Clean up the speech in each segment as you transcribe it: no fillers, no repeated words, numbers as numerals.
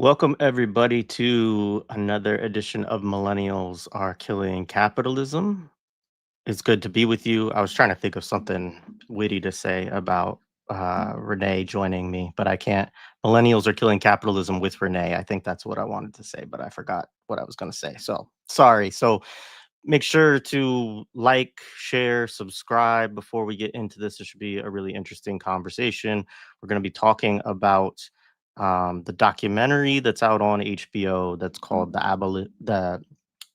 Welcome, everybody, to another edition of Millennials Are Killing Capitalism. It's good to be with you. I was trying to think of something witty to say about Renee joining me, but I can't. Millennials are killing capitalism with Renee. I think that's what I wanted to say, but I forgot what I was going to say. So sorry. So make sure to like, share, subscribe before we get into this. It should be a really interesting conversation. We're going to be talking about the documentary that's out on HBO that's called the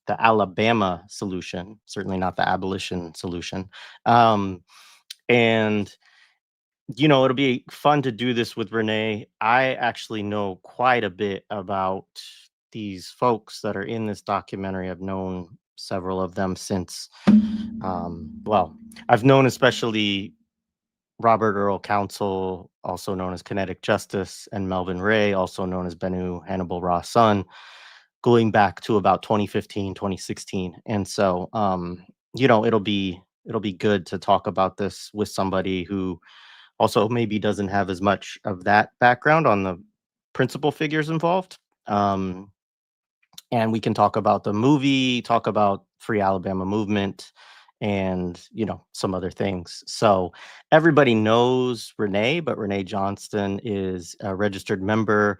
Alabama Solution. Certainly not the abolition solution. Um, and it'll be fun to do this with Renee. I actually know quite a bit about these folks that are in this documentary. I've known several of them since, well, I've known especially Robert Earl Council, also known as Kinetik Justice, and Melvin Ray, also known as Bennu Hannibal Ra Sun, going back to about 2015, 2016. And so, it'll be good to talk about this with somebody who also maybe doesn't have as much of that background on the principal figures involved. And we can talk about the movie, talk about Free Alabama movement, and some other things. So everybody knows Renee, but Renee Johnston is a registered member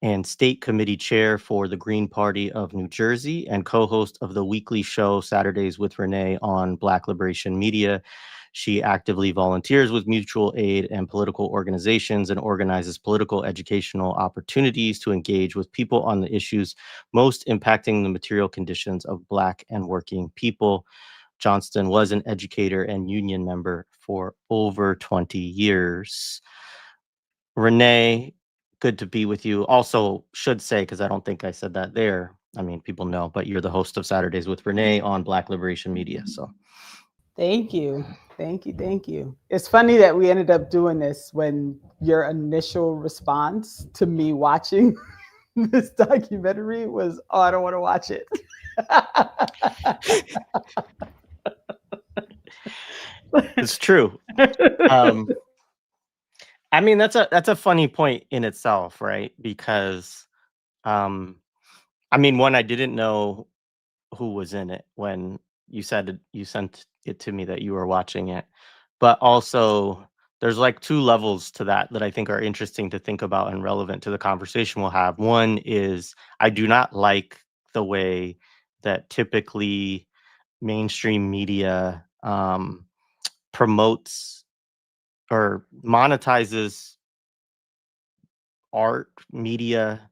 and state committee chair for the Green Party of New Jersey and co-host of the weekly show Saturdays with Renee on Black Liberation Media. She actively volunteers with mutual aid and political organizations and organizes political educational opportunities to engage with people on the issues most impacting the material conditions of Black and working people. Johnston was an educator and union member for over 20 years. Renee, good to be with you. Also, should say, because I don't think I said that there. I mean, people know, but you're the host of Saturdays with Renee on Black Liberation Media. So Thank you. Thank you. Thank you. It's funny that we ended up doing this when your initial response to me watching this documentary was, oh, I don't want to watch it. it's true. Um, I mean, that's a funny point in itself, right? Because I mean, one, I didn't know who was in it when you sent it to me that you were watching it. But also there's like two levels to that I think are interesting to think about and relevant to the conversation we'll have. One is I do not like the way that typically mainstream media promotes or monetizes art media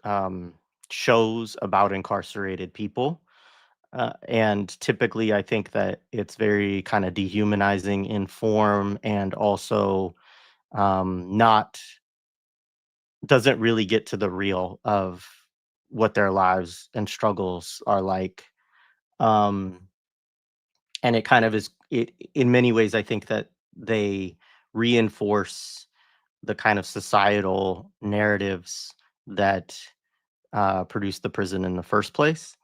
um, shows about incarcerated people. And typically, I think that it's very kind of dehumanizing in form and also not doesn't really get to the real of what their lives and struggles are like. Um, and it kind of is it in many ways. I think that they reinforce the kind of societal narratives that produce the prison in the first place.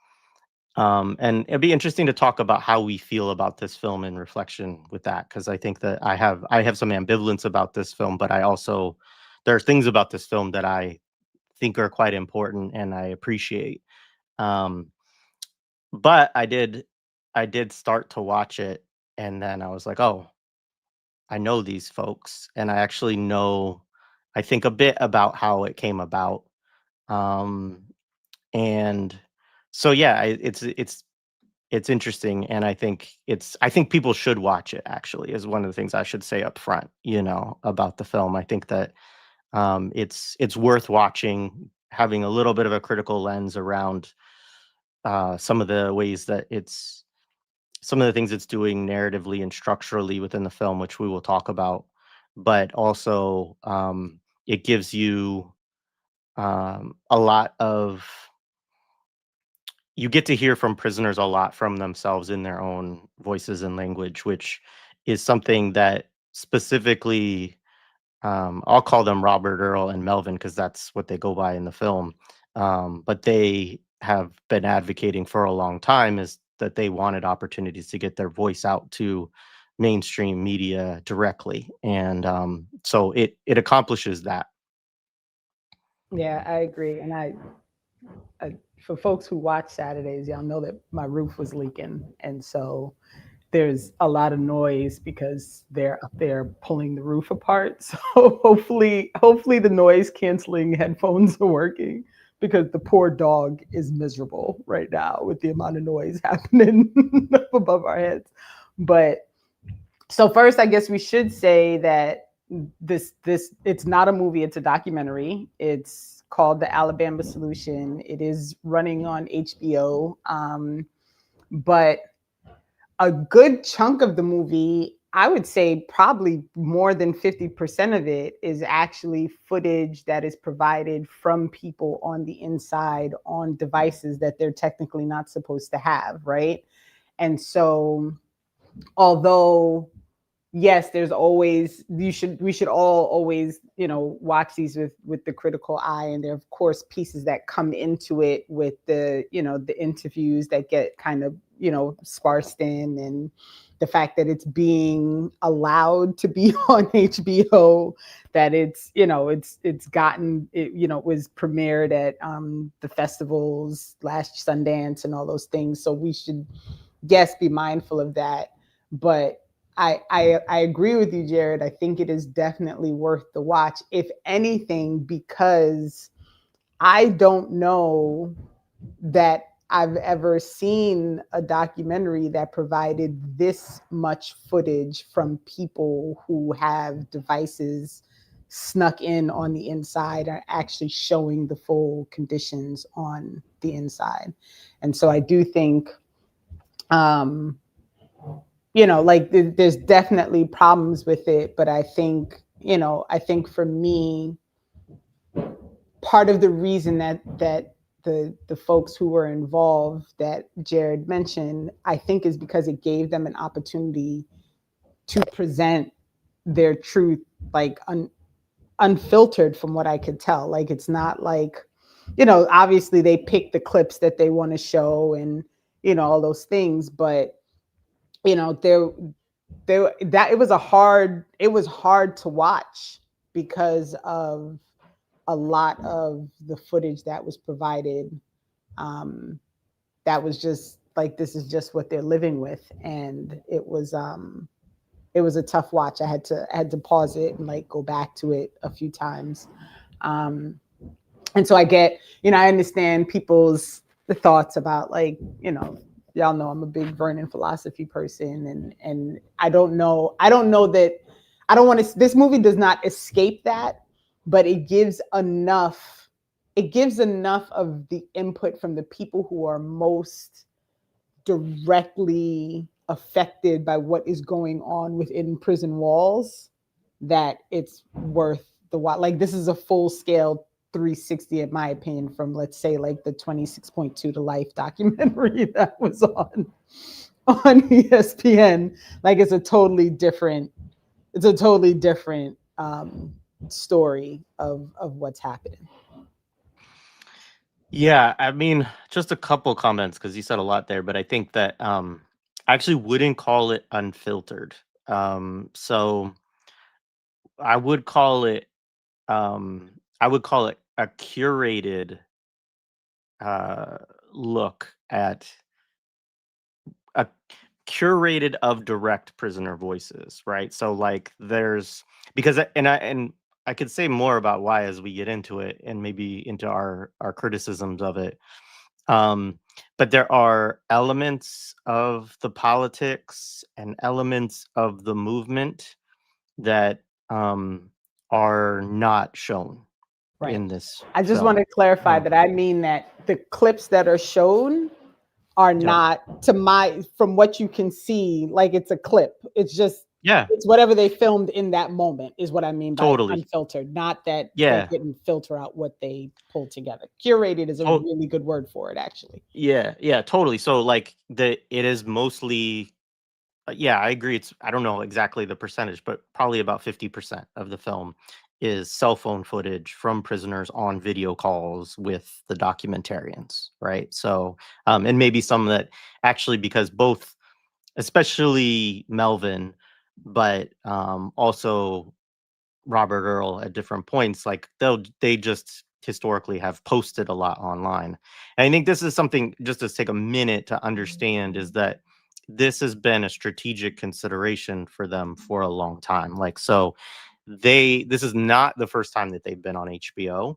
And it'd be interesting to talk about how we feel about this film in reflection with that, because I think that I have some ambivalence about this film, but I also there are things about this film that I think are quite important and I appreciate. Um, but I did start to watch it, and then I was like, oh, I know these folks, and I actually know I think a bit about how it came about. Um, and so yeah, it's interesting, and I think people should watch it, actually, is one of the things I should say up front, about the film. I think that, it's worth watching, having a little bit of a critical lens around, some of the ways that some of the things it's doing narratively and structurally within the film, which we will talk about, but also, it gives you, a lot of you get to hear from prisoners a lot from themselves in their own voices and language, which is something that specifically, I'll call them Robert Earl and Melvin because that's what they go by in the film. But they have been advocating for a long time is that they wanted opportunities to get their voice out to mainstream media directly. And so it accomplishes that. Yeah, I agree. And for folks who watch Saturdays, y'all know that my roof was leaking. And so there's a lot of noise because they're up there pulling the roof apart. So hopefully the noise canceling headphones are working because the poor dog is miserable right now with the amount of noise happening up above our heads. But so first, I guess we should say that this it's not a movie, it's a documentary. It's called The Alabama Solution. It is running on HBO. But a good chunk of the movie, I would say probably more than 50% of it is actually footage that is provided from people on the inside on devices that they're technically not supposed to have, right? And so, although yes, there's always we should all always, watch these with the critical eye, and there are of course pieces that come into it with the, the interviews that get kind of, sparsed in, and the fact that it's being allowed to be on HBO, that it's gotten it, was premiered at the festivals last Sundance and all those things, so we should, yes, be mindful of that. But I agree with you, Jared. I think it is definitely worth the watch, if anything, because I don't know that I've ever seen a documentary that provided this much footage from people who have devices snuck in on the inside, are actually showing the full conditions on the inside. And so I do think, um, like there's definitely problems with it, but I think for me, part of the reason that the folks who were involved that Jared mentioned, I think, is because it gave them an opportunity to present their truth, like unfiltered, from what I could tell. Like, it's not like, obviously they pick the clips that they want to show, and all those things, but there that it was hard to watch because of a lot of the footage that was provided, um, that was just like, this is just what they're living with, and it was a tough watch. I had to pause it and like go back to it a few times. um, and so I understand people's the thoughts about, like, y'all know I'm a big Vernon philosophy person, and I don't know that I don't want to. This movie does not escape that, but it gives enough of the input from the people who are most directly affected by what is going on within prison walls, that it's worth the while. Like, this is a full scale 360, in my opinion, from, let's say, like the 26.2 to Life documentary that was on ESPN. Like, it's a totally different story of what's happening. Yeah, I mean, just a couple comments because you said a lot there, but I think that I actually wouldn't call it unfiltered. So I would call it um, I would call it a curated uh, look at a curated of direct prisoner voices, right? So like there's because and I could say more about why as we get into it and maybe into our criticisms of it. Um, but there are elements of the politics and elements of the movement that are not shown Right. in this I just want film. to clarify Um, that I mean that the clips that are shown are yep. not, from what you can see, like, it's a clip. Yeah, It's whatever they filmed in that moment is what I mean by totally. unfiltered, not that they Yeah. didn't filter out what they pulled together. Curated is a To- really good word for it, actually. yeah, totally. So like it is mostly yeah, I agree. I don't know exactly the percentage, but probably about 50% of the film is cell phone footage from prisoners on video calls with the documentarians, right? So, and maybe some that actually, because both, especially Melvin, but also Robert Earl at different points, like they just historically have posted a lot online. And I think this is something just to take a minute to understand is that this has been a strategic consideration for them for a long time. Like, so this is not the first time that they've been on HBO.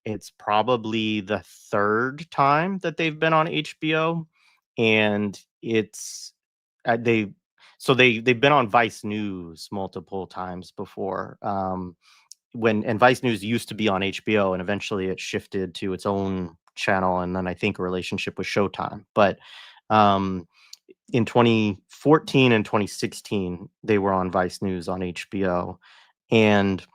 It's probably the third time that they've been on HBO, and it's they so they've been on Vice News multiple times before. When Vice News used to be on HBO, and eventually it shifted to its own channel, and then I think a relationship with Showtime. But um, in 2014 and 2016, they were on Vice News on HBO, and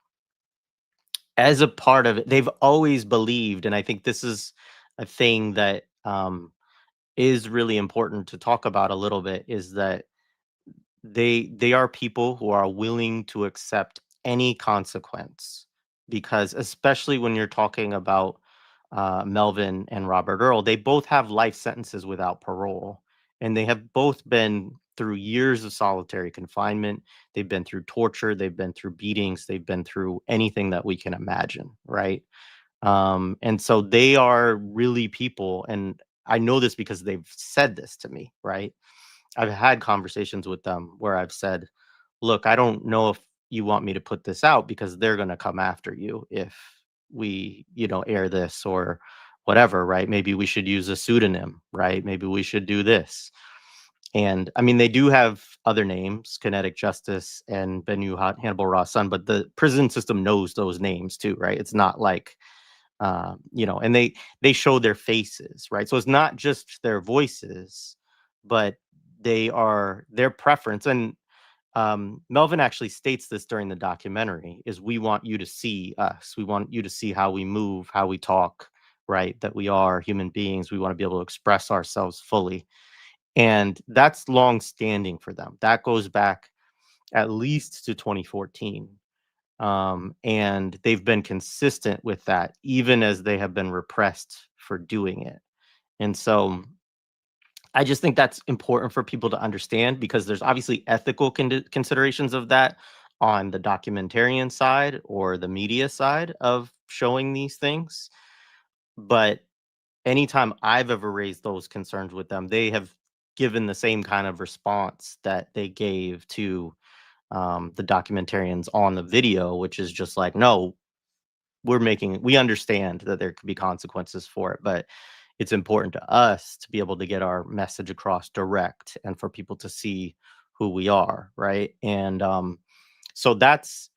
as a part of it, they've always believed, and I think this is a thing that is really important to talk about a little bit, is that they are people who are willing to accept any consequence, because especially when you're talking about Melvin and Robert Earl, they both have life sentences without parole, and they have both been through years of solitary confinement. They've been through torture, they've been through beatings, they've been through anything that we can imagine, right? And so they are really people, and I know this because they've said this to me, right? I've had conversations with them where I've said, "Look, I don't know if you want me to put this out because they're going to come after you if we, air this or whatever, right? Maybe we should use a pseudonym, right? Maybe we should do this." And I mean, they do have other names, Kinetik Justice and Bennu Hannibal Ra Sun, but the prison system knows those names too, right? It's not like and they show their faces, right? So it's not just their voices, but they are their preference. And Melvin actually states this during the documentary: is we want you to see us, we want you to see how we move, how we talk, right? That we are human beings, we want to be able to express ourselves fully. And that's long standing for them. That goes back at least to 2014. And they've been consistent with that, even as they have been repressed for doing it. And so I just think that's important for people to understand, because there's obviously ethical considerations of that on the documentarian side or the media side of showing these things. But anytime I've ever raised those concerns with them, they have given the same kind of response that they gave to the documentarians on the video, which is just like, no, we understand that there could be consequences for it, but it's important to us to be able to get our message across direct and for people to see who we are, right? And so that's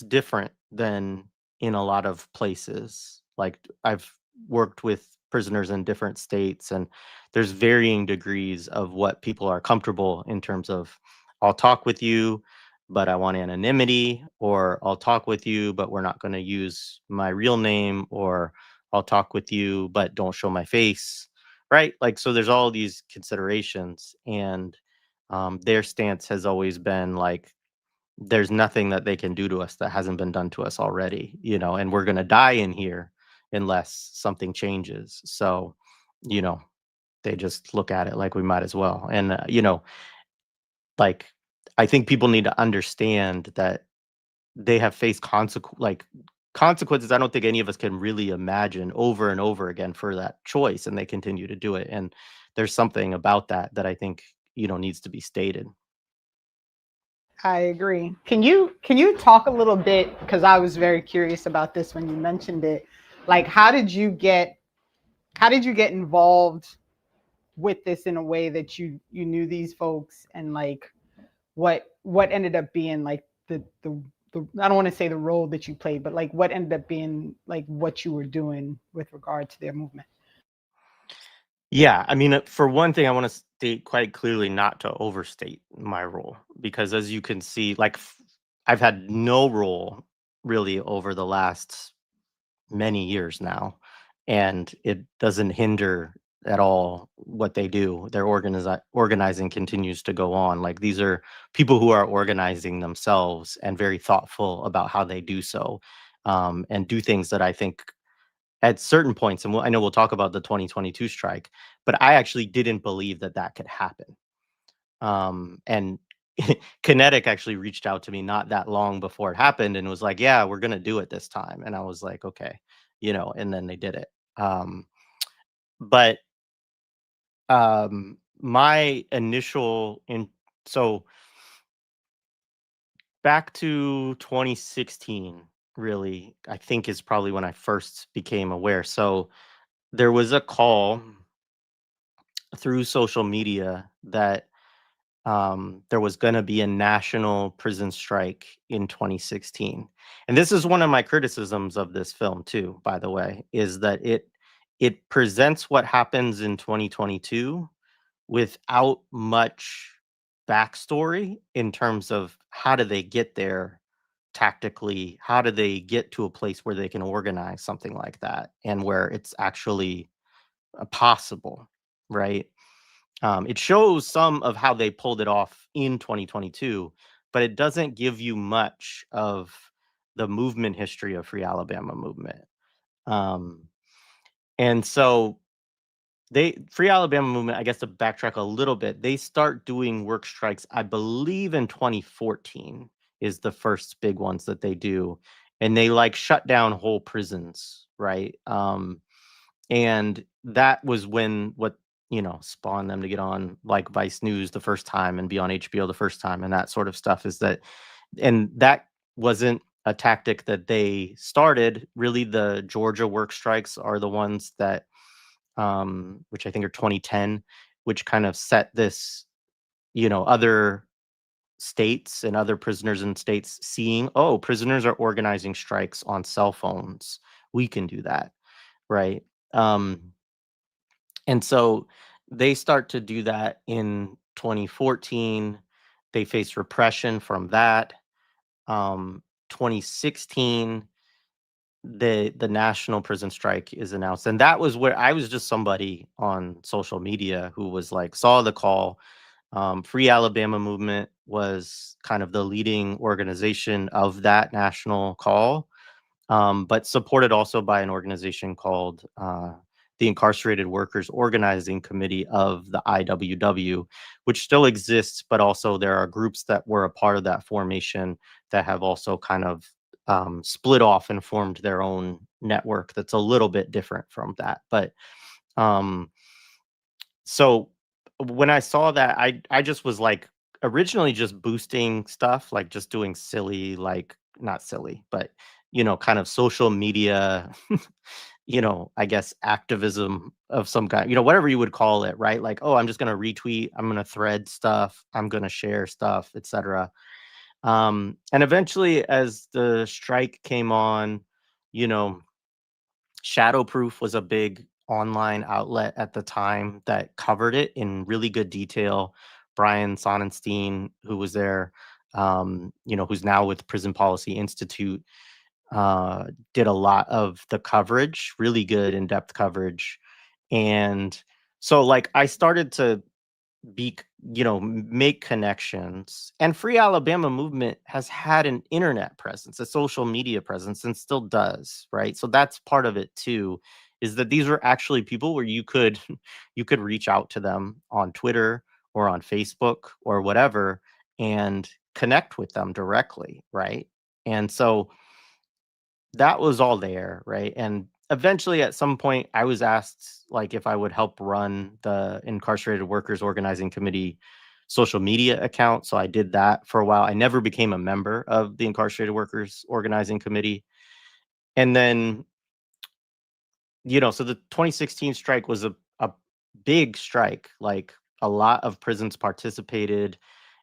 different than in a lot of places. Like, I've worked with prisoners in different states, and there's varying degrees of what people are comfortable in terms of, I'll talk with you, but I want anonymity, or I'll talk with you, but we're not going to use my real name, or I'll talk with you, but don't show my face, right? Like, so there's all these considerations, and their stance has always been like, there's nothing that they can do to us that hasn't been done to us already, and we're going to die in here unless something changes. So, you know, they just look at it like we might as well. And, like, I think people need to understand that they have faced consequences I don't think any of us can really imagine, over and over again, for that choice, and they continue to do it. And there's something about that that I think, needs to be stated. I agree. Can you talk a little bit, because I was very curious about this when you mentioned it. Like, how did you get involved with this in a way that you knew these folks, and like what ended up being like the I don't want to say the role that you played, but like what ended up being like what you were doing with regard to their movement? Yeah, I mean, for one thing, I want to state quite clearly not to overstate my role, because as you can see, like, I've had no role really over the last many years now, and it doesn't hinder at all what they do. Their organizing continues to go on. Like, these are people who are organizing themselves and very thoughtful about how they do so, and do things that I think at certain points, and I know we'll talk about the 2022 strike, but I actually didn't believe that that could happen. And Kinetik actually reached out to me not that long before it happened and was like, "Yeah, we're gonna do it this time." And I was like, "Okay," and then they did it. But my initial in so back to 2016, really, I think is probably when I first became aware. So there was a call through social media that there was going to be a national prison strike in 2016. And this is one of my criticisms of this film too, by the way, is that it presents what happens in 2022 without much backstory in terms of how do they get there tactically, how do they get to a place where they can organize something like that and where it's actually possible, right? It shows some of how they pulled it off in 2022, but it doesn't give you much of the movement history of Free Alabama movement. Um, and so Free Alabama movement, I guess to backtrack a little bit, they start doing work strikes, I believe in 2014 is the first big ones that they do. And they like shut down whole prisons, right? And that was when what spawned them to get on like Vice News the first time and be on HBO the first time and that sort of stuff is that, and that wasn't a tactic that they started. Really, the Georgia work strikes are the ones that, which I think are 2010, which kind of set this, other states and other prisoners in states seeing, oh, prisoners are organizing strikes on cell phones. We can do that, right? And so they start to do that in 2014. They face repression from that. 2016, the national prison strike is announced, and that was where I was just somebody on social media who was like saw the call. Free Alabama movement was kind of the leading organization of that national call, but supported also by an organization called the Incarcerated Workers Organizing Committee of the IWW, which still exists, but also there are groups that were a part of that formation that have also kind of split off and formed their own network that's a little bit different from that. But um, so when I saw that, I just was like originally just boosting stuff, like just doing silly, like not silly, but kind of social media, I guess activism of some kind, whatever you would call it, right? Like, oh, I'm just gonna retweet, I'm gonna thread stuff, I'm gonna share stuff, etc. And eventually, as the strike came on, you know, Shadowproof was a big online outlet at the time that covered it in really good detail. Brian Sonnenstein, who was there, who's now with Prison Policy Institute, did a lot of the coverage, really good in-depth coverage. And so like I started to make connections. And Free Alabama movement has had an internet presence, a social media presence, and still does, right? So that's part of it too, is that these were actually people where you could you could reach out to them on Twitter or on Facebook or whatever and connect with them directly, right? And so that was all there, right? And eventually at some point I was asked like if I would help run the Incarcerated Workers Organizing Committee social media account. So I did that for a while. I never became a member of the Incarcerated Workers Organizing Committee. And then, so the 2016 strike was a big strike. Like a lot of prisons participated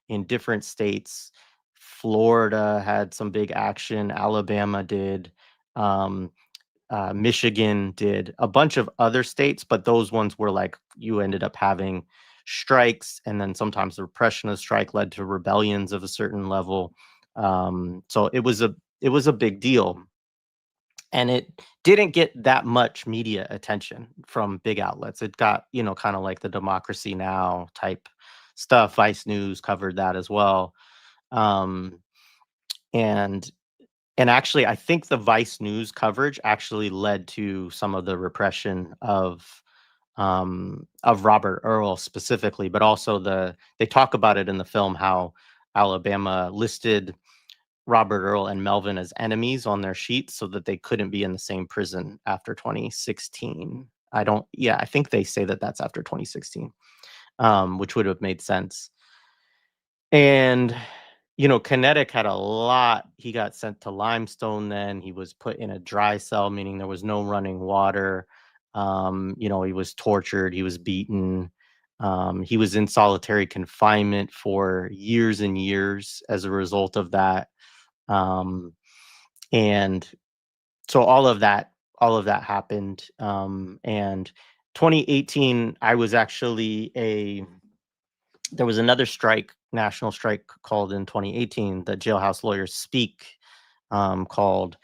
in different states. Florida had some big action, Alabama did. Um, Michigan did, a bunch of other states, but those ones were like you ended up having strikes, and then sometimes the repression of the strike led to rebellions of a certain level. So it was a big deal, and it didn't get that much media attention from big outlets. It got kind of like the Democracy Now type stuff. Vice News covered that as well, um, and and actually, I think the Vice News coverage actually led to some of the repression of Robert Earl specifically, but also they talk about it in the film how Alabama, listed Robert Earl and Melvin as enemies on their sheets so that they couldn't be in the same prison after 2016. I think they say that that's after 2016, which would have made sense. And, Kinetik had a lot. He got sent to Limestone then. He was put in a dry cell, meaning there was no running water. He was tortured. He was beaten. He was in solitary confinement for years and years as a result of that. And so all of that happened. And 2018, I was actually there was another national strike called in 2018, the Jailhouse Lawyers Speak called,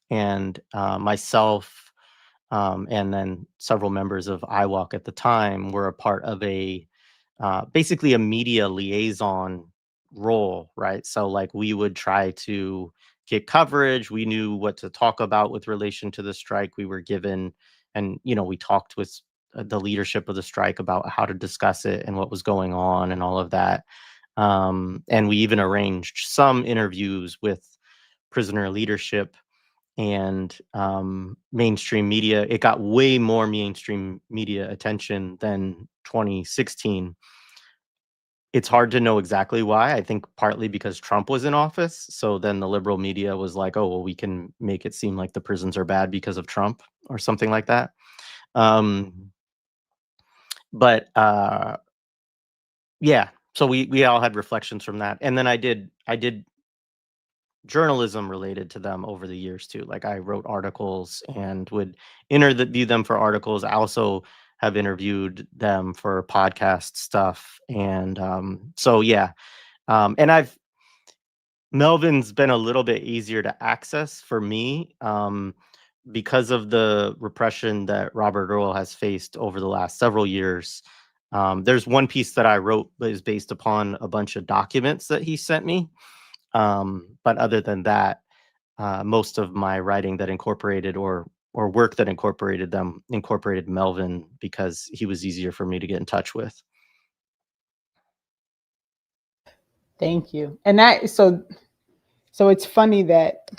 and myself and then several members of IWalk at the time were a part of basically a media liaison role, right? So like we would try to get coverage. We knew what to talk about with relation to the strike. We were given, and we talked with the leadership of the strike about how to discuss it and what was going on and all of that. And we even arranged some interviews with prisoner leadership and mainstream media. It got way more mainstream media attention than 2016. It's hard to know exactly why. I think partly because Trump was in office. So then the liberal media was like, oh, well, we can make it seem like the prisons are bad because of Trump or something like that. But yeah, so we all had reflections from that. And then I did journalism related to them over the years too. Like I wrote articles and would interview them for articles. I also have interviewed them for podcast stuff. And so yeah. And Melvin's been a little bit easier to access for me because of the repression that Robert Earl has faced over the last several years. There's one piece that I wrote that is based upon a bunch of documents that he sent me. But other than that, most of my writing that incorporated or work that incorporated them incorporated Melvin because he was easier for me to get in touch with. Thank you. And so it's funny that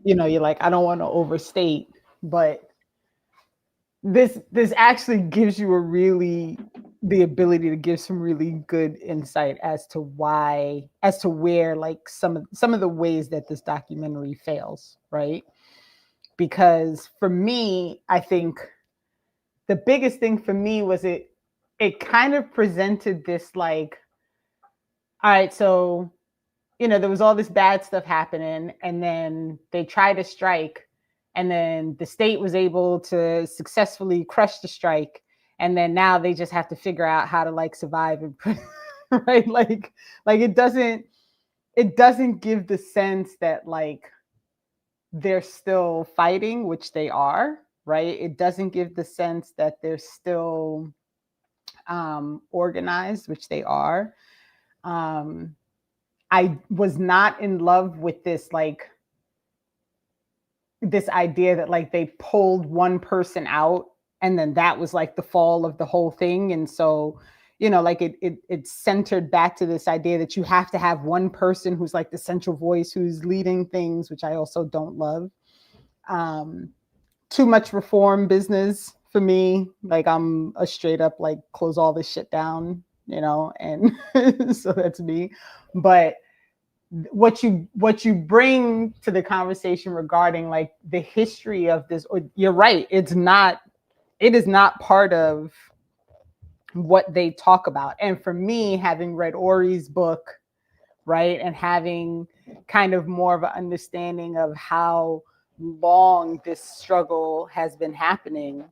you're like, I don't want to overstate, but this actually gives you the ability to give some really good insight as to where like some of the ways that this documentary fails, right? Because for me, I think the biggest thing for me was it kind of presented this like, all right, so there was all this bad stuff happening, and then they tried to strike, and then the state was able to successfully crush the strike, and then now they just have to figure out how to like survive and right, like it doesn't give the sense that like they're still fighting, which they are, right? It doesn't give the sense that they're still organized, which they are. I was not in love with this idea that like they pulled one person out and then that was like the fall of the whole thing. And so, like it centered back to this idea that you have to have one person who's like the central voice, who's leading things, which I also don't love. Too much reform business for me. Like I'm a straight up like close all this shit down, and so that's me. But what you bring to the conversation regarding like the history of this, or you're right, it is not part of what they talk about. And for me, having read Ori's book, right, and having kind of more of an understanding of how long this struggle has been happening,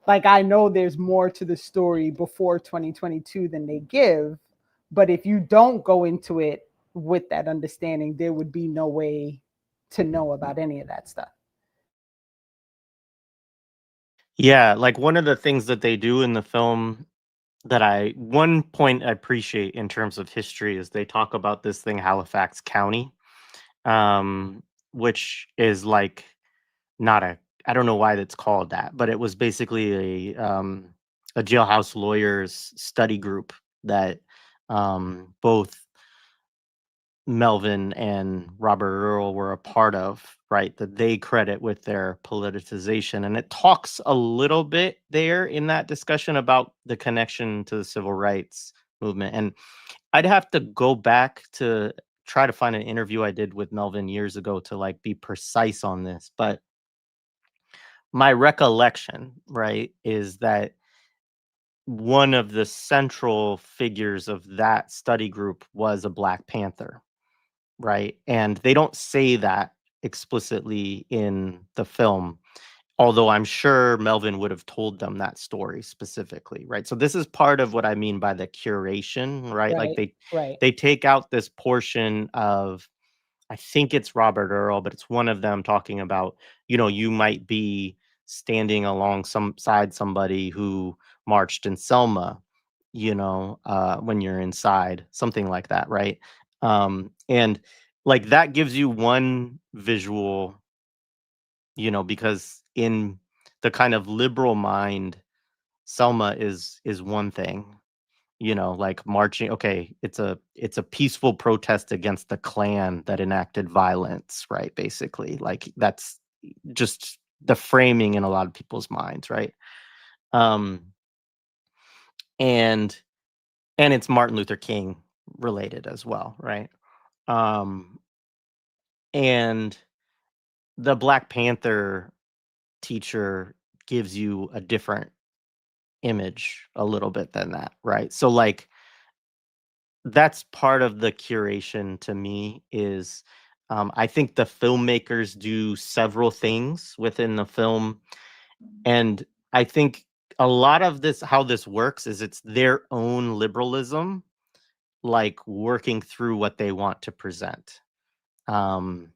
like I know there's more to the story before 2022 than they give. But if you don't go into it with that understanding, there would be no way to know about any of that stuff. Yeah, like one of the things that they do in the film one point I appreciate in terms of history is they talk about this thing, Halifax County, which is like not I don't know why that's called that, but it was basically a jailhouse lawyers study group that both Melvin and Robert Earl were a part of, right? That they credit with their politicization. And it talks a little bit there in that discussion about the connection to the civil rights movement. And I'd have to go back to try to find an interview I did with Melvin years ago to like be precise on this. But my recollection, right, is that one of the central figures of that study group was a Black Panther, right? And they don't say that explicitly in the film, although I'm sure Melvin would have told them that story specifically, right? So this is part of what I mean by the curation, right? Like Right. they take out this portion of, I think it's Robert Earl, but it's one of them talking about, you might be standing along side somebody who marched in Selma, when you're inside, something like that, right? And like that gives you one visual, because in the kind of liberal mind, Selma is one thing, like marching. Okay, it's a peaceful protest against the Klan that enacted violence, right? Basically, like that's just the framing in a lot of people's minds, right? Um, and it's Martin Luther King related as well, right? Um, and the Black Panther teacher gives you a different image a little bit than that, right? So like that's part of the curation to me is I think the filmmakers do several things within the film. And I think a lot of this, how this works is it's their own liberalism, like working through what they want to present. Um,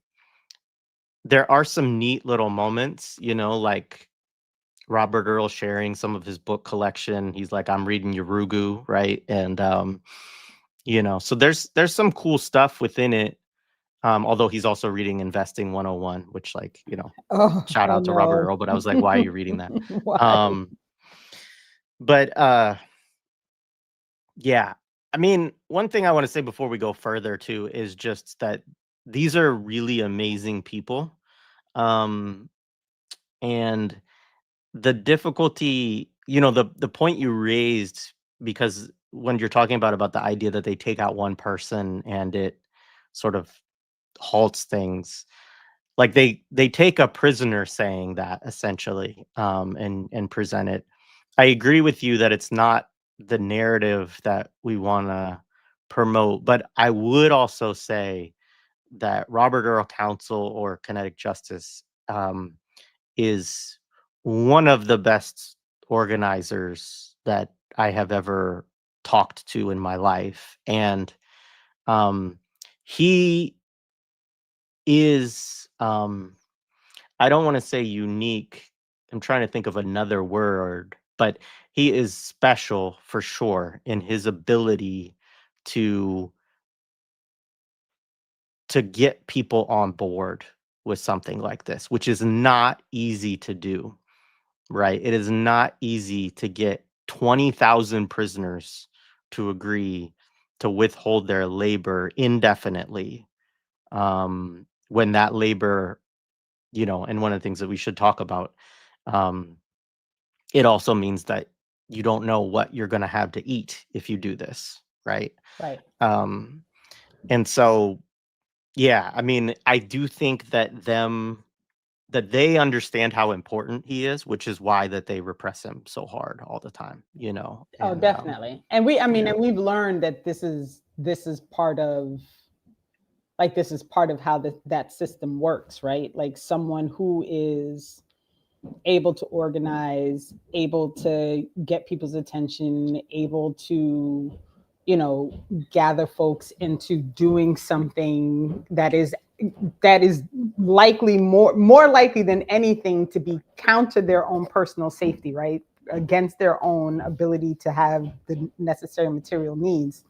there are some neat little moments, like Robert Earl sharing some of his book collection. He's like, I'm reading Yurugu, right? And so there's some cool stuff within it. Although he's also reading Investing 101, which like, shout out to Robert No. Earl, but I was like, why are you reading that? Why? But yeah. I mean, one thing I want to say before we go further too is just that these are really amazing people. Um, and the difficulty, the point you raised, because when you're talking about the idea that they take out one person and it sort of halts things, like they take a prisoner saying that essentially, and present it. I agree with you that it's not the narrative that we want to promote, but I would also say that Robert Earl Council or Kinetik Justice is one of the best organizers that I have ever talked to in my life. And he is, I don't want to say unique. I'm trying to think of another word, but he is special for sure in his ability to get people on board with something like this, which is not easy to do. Right? It is not easy to get 20,000 prisoners to agree to withhold their labor indefinitely. When that labor, and one of the things that we should talk about, it also means that you don't know what you're going to have to eat if you do this, right? Right. And so, yeah, I mean, I do think that they understand how important he is, which is why that they repress him so hard all the time, Oh, and definitely. And yeah. and we've learned that this is part of, like, this is part of how that system works, right? Like someone who is able to organize, able to get people's attention, able to, gather folks into doing something that is likely more likely than anything to be counter their own personal safety, right? Against their own ability to have the necessary material needs,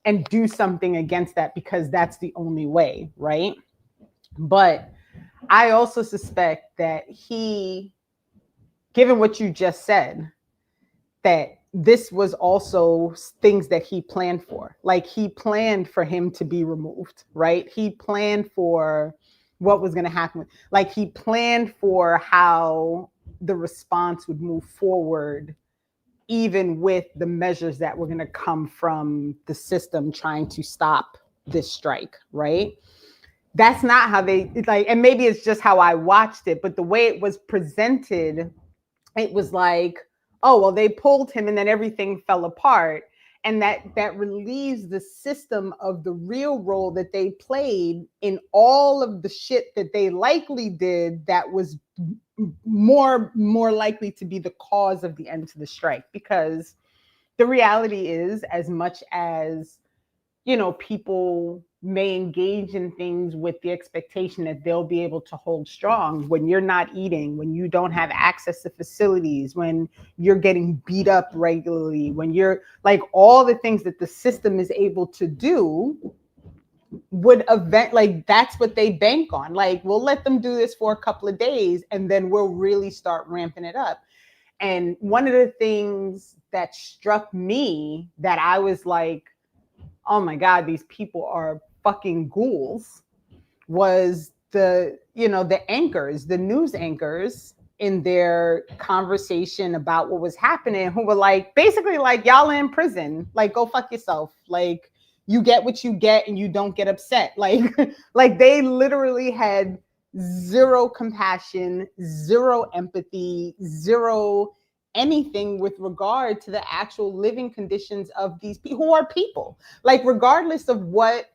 and do something against that because that's the only way, right? But I also suspect that he, given what you just said, that this was also things that he planned for. Like he planned for him to be removed, right? He planned for what was going to happen. Like he planned for how the response would move forward, even with the measures that were going to come from the system trying to stop this strike, right? That's not how they like, and maybe it's just how I watched it, but the way it was presented, it was like, oh, well, they pulled him and then everything fell apart. And that relieves the system of the real role that they played in all of the shit that they likely did that was more likely to be the cause of the end to the strike. Because the reality is, as much as people may engage in things with the expectation that they'll be able to hold strong, when you're not eating, when you don't have access to facilities, when you're getting beat up regularly, when you're like, all the things that the system is able to do would like, that's what they bank on. Like, we'll let them do this for a couple of days and then we'll really start ramping it up. And one of the things that struck me, that I was like, oh my God, these people are fucking ghouls, was the anchors, the news anchors, in their conversation about what was happening, who were like, basically like, y'all in prison, like, go fuck yourself. Like, you get what you get and you don't get upset. Like, like they literally had zero compassion, zero empathy, zero anything with regard to the actual living conditions of these people, who are people. Like, regardless of what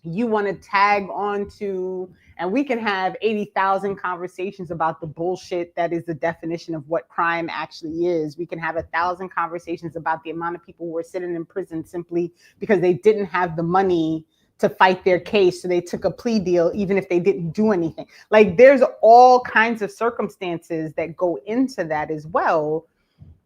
you want to tag on to, and we can have 80,000 conversations about the bullshit that is the definition of what crime actually is. We can have 1,000 conversations about the amount of people who are sitting in prison simply because they didn't have the money to fight their case, so they took a plea deal even if they didn't do anything. Like, there's all kinds of circumstances that go into that as well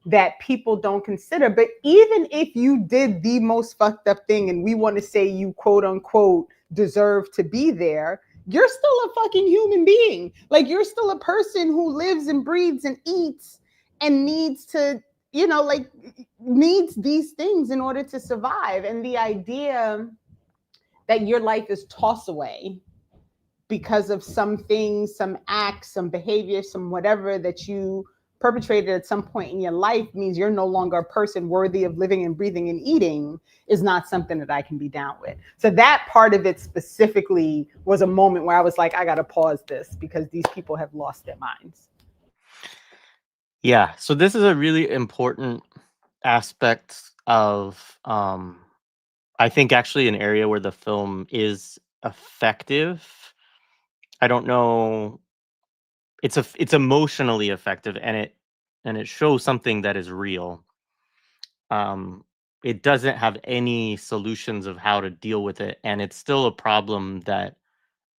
that people don't consider. But even if you did the most fucked up thing and we want to say you quote unquote deserve to be there, you're still a fucking human being. Like, you're still a person who lives and breathes and eats and needs to, like, needs these things in order to survive. And the idea that your life is tossed away because of some things, some acts, some behavior, some whatever that you perpetrated at some point in your life means you're no longer a person worthy of living and breathing and eating, is not something that I can be down with. So that part of it specifically was a moment where I was like, I got to pause this because these people have lost their minds. Yeah. So this is a really important aspect of, I think, actually an area where the film is effective. I don't know. It's emotionally effective, and it shows something that is real. It doesn't have any solutions of how to deal with it, and it's still a problem that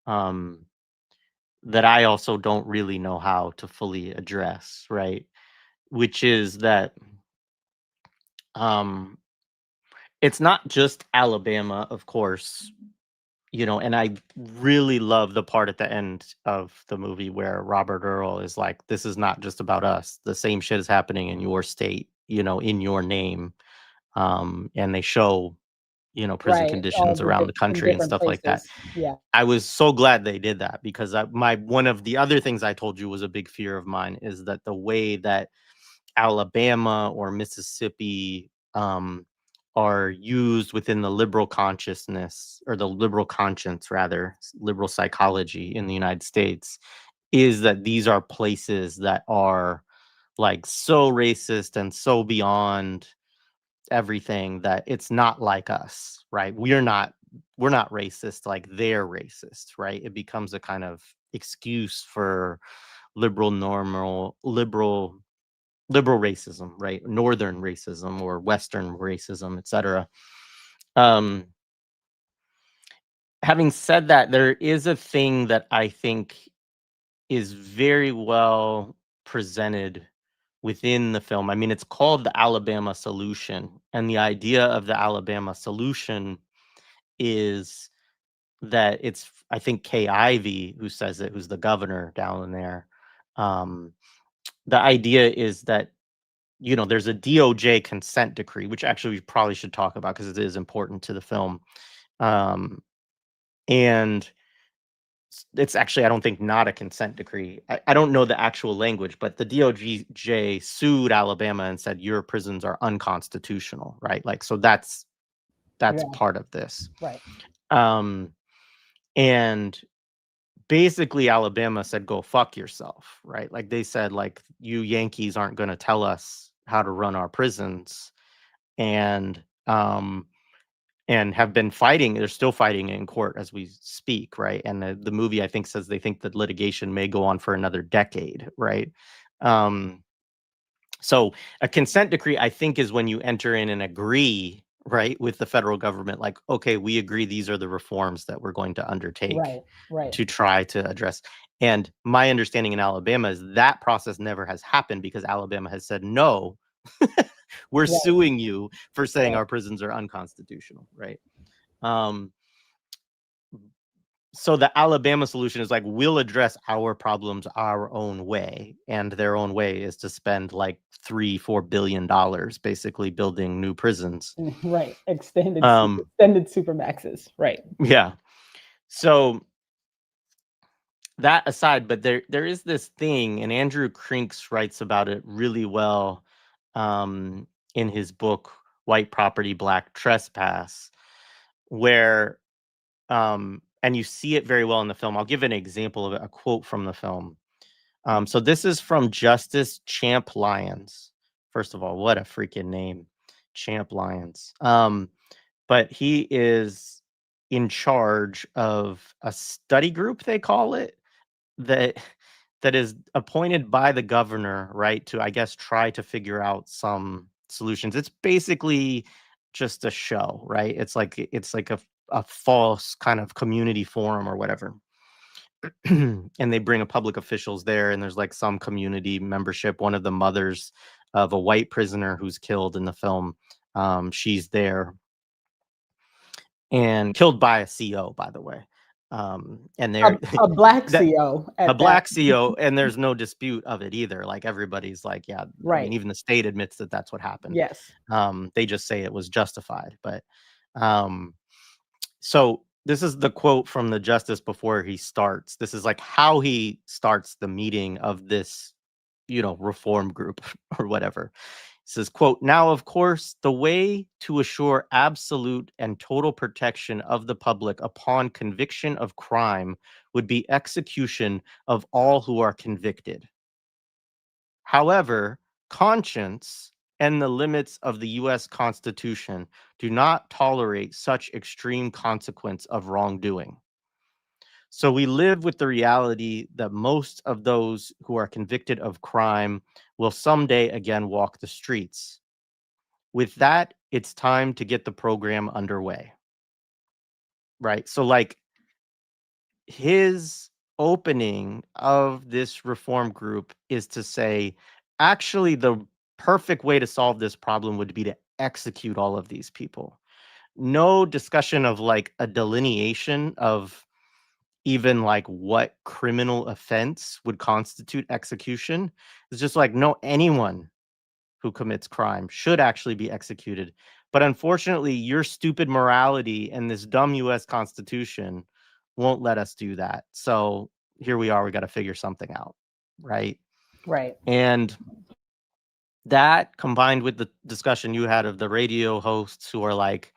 that I also don't really know how to fully address, right? Which is that it's not just Alabama, of course, and I really love the part at the end of the movie where Robert Earl is like, this is not just about us. The same shit is happening in your state, in your name. And they show, prison Right. All conditions the around the in country and different stuff like that. places. Yeah. I was so glad they did that, because one of the other things I told you was a big fear of mine is that the way that Alabama or Mississippi are used within the liberal consciousness, or the liberal conscience, rather, liberal psychology in the United States, is that these are places that are like so racist and so beyond everything that it's not like us, right? We're not racist like they're racist, right? It becomes a kind of excuse for liberal racism, right? Northern racism or Western racism, etc. Um, Having said that, there is a thing that I think is very well presented within the film. I mean, it's called the Alabama Solution, and the idea of the Alabama Solution is that it's, I think, Kay Ivey who says it, who's the governor down there. The idea is that there's a DOJ consent decree, which actually we probably should talk about because it is important to the film. And it's actually, I don't think, not a consent decree. I don't know the actual language, but the DOJ sued Alabama and said your prisons are unconstitutional, right? Like, so that's Yeah. part of this. Right. And basically Alabama said, go fuck yourself, right? Like they said, like, you Yankees aren't going to tell us how to run our prisons. And have been fighting. They're still fighting in court as we speak, right? And the movie, I think, says they think that litigation may go on for another decade, right? So a consent decree, I think, is when you enter in and agree, right, with the federal government, like, okay, we agree these are the reforms that we're going to undertake to try to address. And my understanding in Alabama is that process never has happened because Alabama has said, no, we're suing you for saying our prisons are unconstitutional, right? So the Alabama solution is like, we'll address our problems our own way, and their own way is to spend like $3-4 billion basically building new prisons. Right. Extended supermaxes. Right. Yeah. So that aside, but there is this thing, and Andrew Krinks writes about it really well in his book White Property, Black Trespass, where and you see it very well in the film. I'll give an example of it, a quote from the film. So this is from Justice Champ Lyons. First of all, what a freaking name, Champ Lyons. But he is in charge of a study group, they call it, that is appointed by the governor, right, to, I guess, try to figure out some solutions. It's basically just a show, right? It's like a false kind of community forum or whatever. And they bring a public officials there, and there's like some community membership. One of the mothers of a white prisoner who's killed in the film, she's there, and killed by a CO, by the way. And they're a black CO, a black CO, and there's no dispute of it either. Like everybody's like, yeah, I mean, even the state admits that that's what happened. Yes. They just say it was justified. But so this is the quote from the justice before he starts. This is like how he starts the meeting of this, reform group or whatever. It says, quote, "Now, of course, the way to assure absolute and total protection of the public upon conviction of crime would be execution of all who are convicted. However, conscience and the limits of the U.S. Constitution do not tolerate such extreme consequence of wrongdoing. So we live with the reality that most of those who are convicted of crime will someday again walk the streets. With that, it's time to get the program underway." Right? So like his opening of this reform group is to say, actually, the perfect way to solve this problem would be to execute all of these people. No discussion of like a delineation of even like what criminal offense would constitute execution. It's just like, no, anyone who commits crime should actually be executed. But unfortunately, your stupid morality and this dumb US Constitution won't let us do that. So here we are, we got to figure something out. Right. Right. And that combined with the discussion you had of the radio hosts who are like,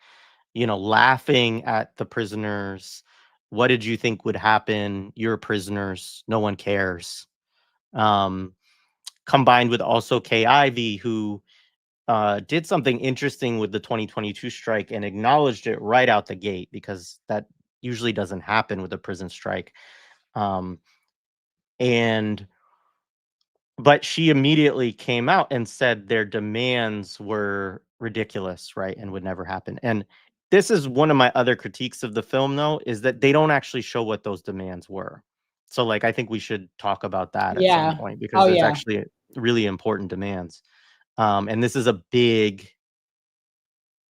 laughing at the prisoners. What did you think would happen? You're prisoners. No one cares. Combined with also Kay Ivey, who did something interesting with the 2022 strike and acknowledged it right out the gate, because that usually doesn't happen with a prison strike. But she immediately came out and said their demands were ridiculous, right, and would never happen. And this is one of my other critiques of the film, though, is that they don't actually show what those demands were. So, like, I think we should talk about that at some point, because there's actually really important demands. And this is a big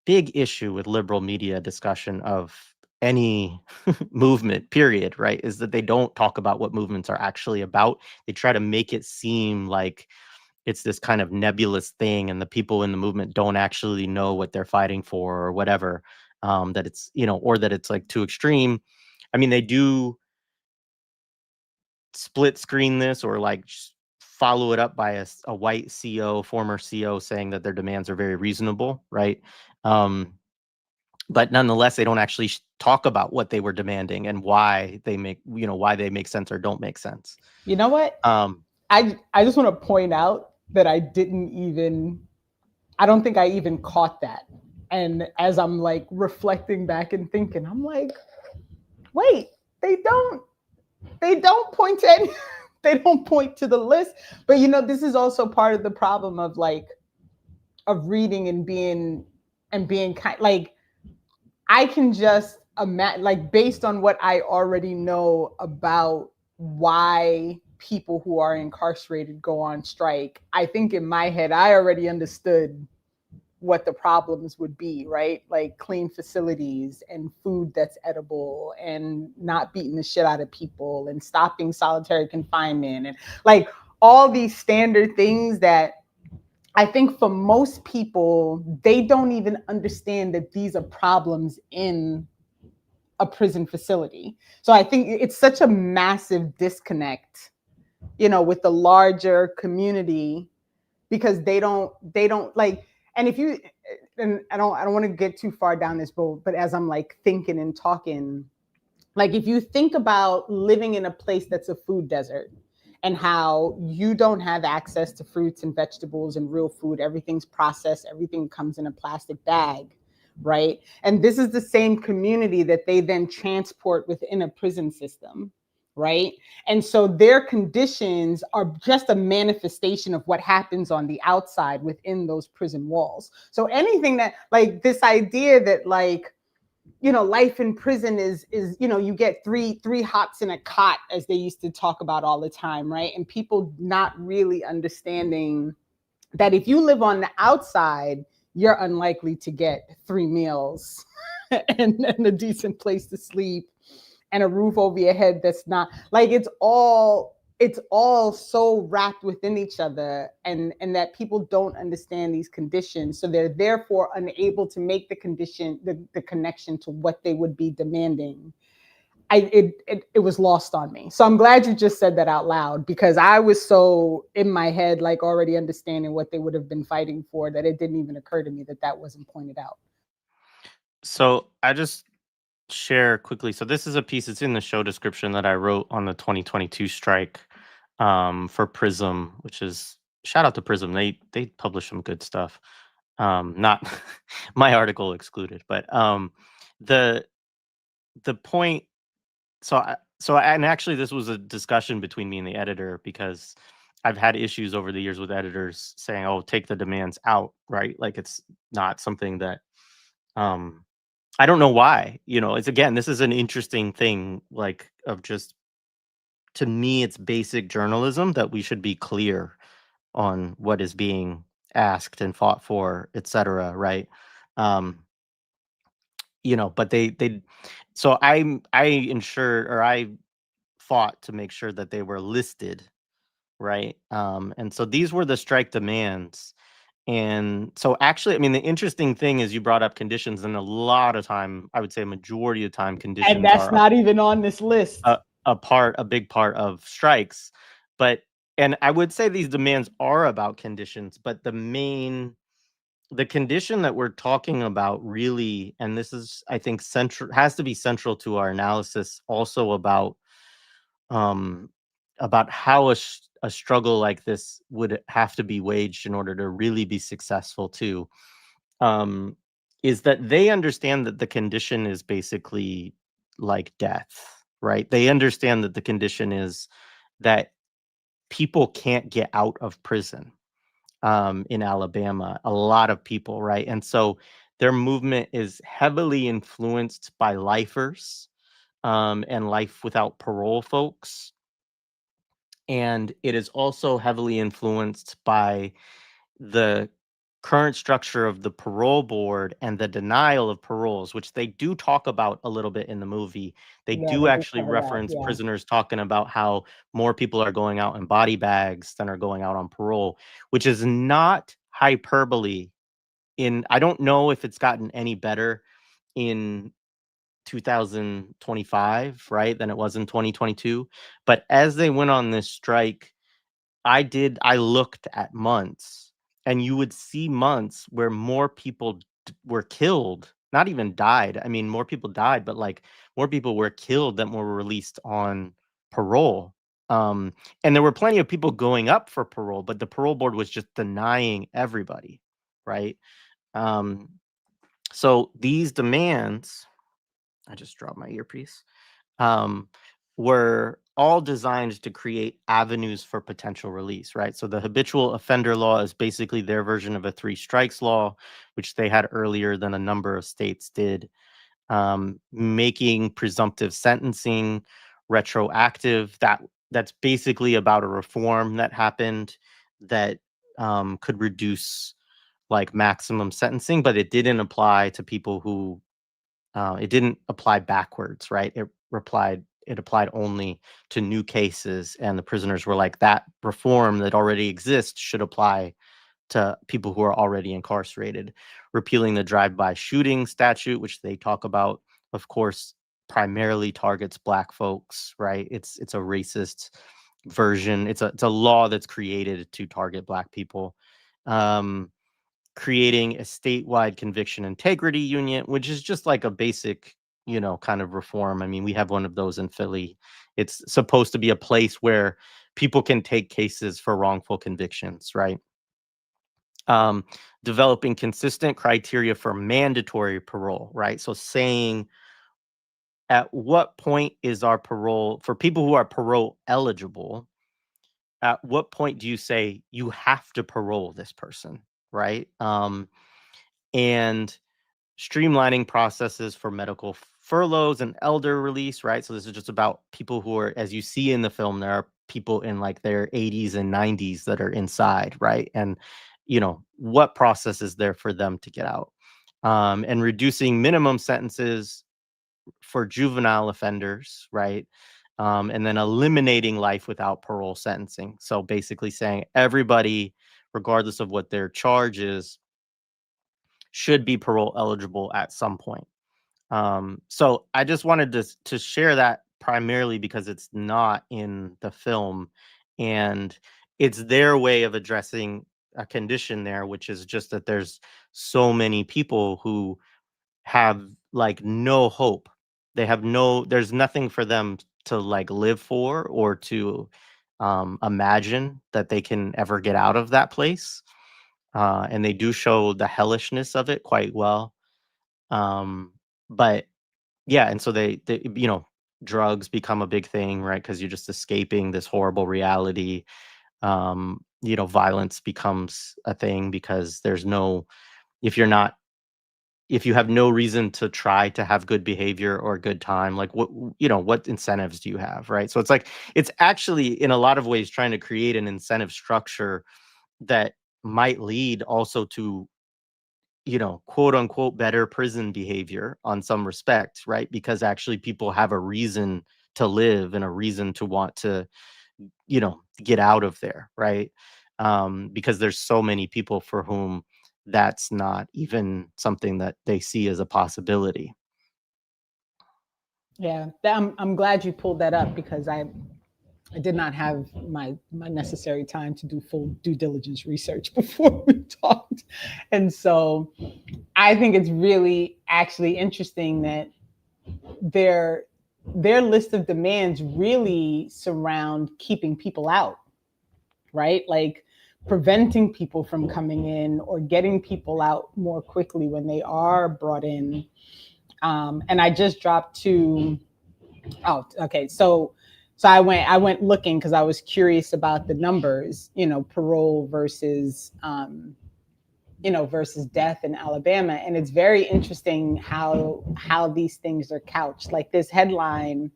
issue with liberal media discussion of any movement, period, right? Is that they don't talk about what movements are actually about. They try to make it seem like it's this kind of nebulous thing, and the people in the movement don't actually know what they're fighting for or whatever. That it's, or that it's like too extreme. I mean, they do split screen this, or like follow it up by a white CO, former CO, saying that their demands are very reasonable, right? But nonetheless, they don't actually talk about what they were demanding and why they make sense or don't make sense. You know what? I just want to point out that I don't think I even caught that. And as I'm like reflecting back and thinking, I'm like, wait, they don't point to any, they don't point to the list. But this is also part of the problem of reading and being kind, like, I can just imagine, like, based on what I already know about why people who are incarcerated go on strike, I think in my head I already understood what the problems would be, right? Like clean facilities and food that's edible and not beating the shit out of people and stopping solitary confinement and like all these standard things that I think for most people, they don't even understand that these are problems in a prison facility. So I think it's such a massive disconnect, with the larger community, because they don't like, and if you, and I don't want to get too far down this road, but as I'm like thinking and talking, like if you think about living in a place that's a food desert and how you don't have access to fruits and vegetables and real food, everything's processed, everything comes in a plastic bag, right? And this is the same community that they then transport within a prison system, right? And so their conditions are just a manifestation of what happens on the outside within those prison walls. So anything that, like, this idea that, like, life in prison is you get three hots in a cot, as they used to talk about all the time, right? And people not really understanding that if you live on the outside, you're unlikely to get 3 meals and a decent place to sleep and a roof over your head. That's not like, it's all so wrapped within each other, and that people don't understand these conditions, so they're therefore unable to make the connection to what they would be demanding. It was lost on me. So I'm glad you just said that out loud, because I was so in my head, like already understanding what they would have been fighting for, that it didn't even occur to me that wasn't pointed out. So I just share quickly. So this is a piece, it's in the show description, that I wrote on the 2022 strike for Prism, which is, shout out to Prism. They publish some good stuff. Not my article excluded, but the point. And actually this was a discussion between me and the editor, because I've had issues over the years with editors saying, "Oh, take the demands out," right? Like it's not something that I don't know why. It's, again, this is an interesting thing, like, of just, to me, it's basic journalism that we should be clear on what is being asked and fought for, etc. Right? Um, but so I fought to make sure that they were listed, right? And so these were the strike demands. And so actually, I mean, the interesting thing is you brought up conditions, and a lot of time, I would say a majority of the time, conditions And that's are not even on this list. a big part of strikes. And I would say these demands are about conditions, but the condition that we're talking about really, and this is, I think, has to be central to our analysis, also about how a struggle like this would have to be waged in order to really be successful too, is that they understand that the condition is basically like death, right? They understand that the condition is that people can't get out of prison, in Alabama, a lot of people, right? And so their movement is heavily influenced by lifers, and life without parole folks. And it is also heavily influenced by the current structure of the parole board and the denial of paroles, which they do talk about a little bit in the movie. They Yeah, do they do actually cover that. reference Yeah. prisoners talking about how more people are going out in body bags than are going out on parole, which is not hyperbole. I don't know if it's gotten any better in 2025, right, than it was in 2022. But as they went on this strike, I looked at months, and you would see months where more people were killed, not even died. I mean, more people died, but like more people were killed than were released on parole. Um, and there were plenty of people going up for parole, but the parole board was just denying everybody, right? Um, so these demands, I just dropped my earpiece, um, were all designed to create avenues for potential release, right? So the habitual offender law is basically their version of a three strikes law, which they had earlier than a number of states did, making presumptive sentencing retroactive. That's basically about a reform that happened that could reduce like maximum sentencing, but it didn't apply to people who it didn't apply backwards, right? It applied only to new cases, and the prisoners were like, that reform that already exists should apply to people who are already incarcerated. Repealing the drive-by shooting statute, which they talk about, of course, primarily targets Black folks, right? It's a racist version. It's a law that's created to target Black people. Um, Creating a statewide conviction integrity union, which is just like a basic, kind of reform. I mean, we have one of those in Philly. It's supposed to be a place where people can take cases for wrongful convictions, right? Um, Developing consistent criteria for mandatory parole, right? So saying at what point is our parole for people who are parole eligible, at what point do you say you have to parole this person, right? And streamlining processes for medical furloughs and elder release, right? So this is just about people who are, as you see in the film, there are people in like their 80s and 90s that are inside, right? And what process is there for them to get out? And reducing minimum sentences for juvenile offenders, right? And then eliminating life without parole sentencing. So basically saying everybody, regardless of what their charge is, should be parole eligible at some point. So I just wanted to share that primarily because it's not in the film, and it's their way of addressing a condition there, which is just that there's so many people who have like no hope. There's nothing for them to like live for or to imagine that they can ever get out of that place. And they do show the hellishness of it quite well. But yeah, and so they drugs become a big thing, right? Because you're just escaping this horrible reality. Violence becomes a thing because if you're not, if you have no reason to try to have good behavior or a good time, like what incentives do you have, right? So it's actually in a lot of ways trying to create an incentive structure that might lead also to quote unquote better prison behavior on some respect, right? Because actually people have a reason to live and a reason to want to, get out of there, right? Because there's so many people for whom that's not even something that they see as a possibility. Yeah, I'm glad you pulled that up because I did not have my necessary time to do full due diligence research before we talked. And so I think it's really actually interesting that their list of demands really surround keeping people out, right? Like preventing people from coming in or getting people out more quickly when they are brought in. And I just dropped to okay. So I went looking because I was curious about the numbers, parole versus versus death in Alabama. And it's very interesting how these things are couched. Like this headline,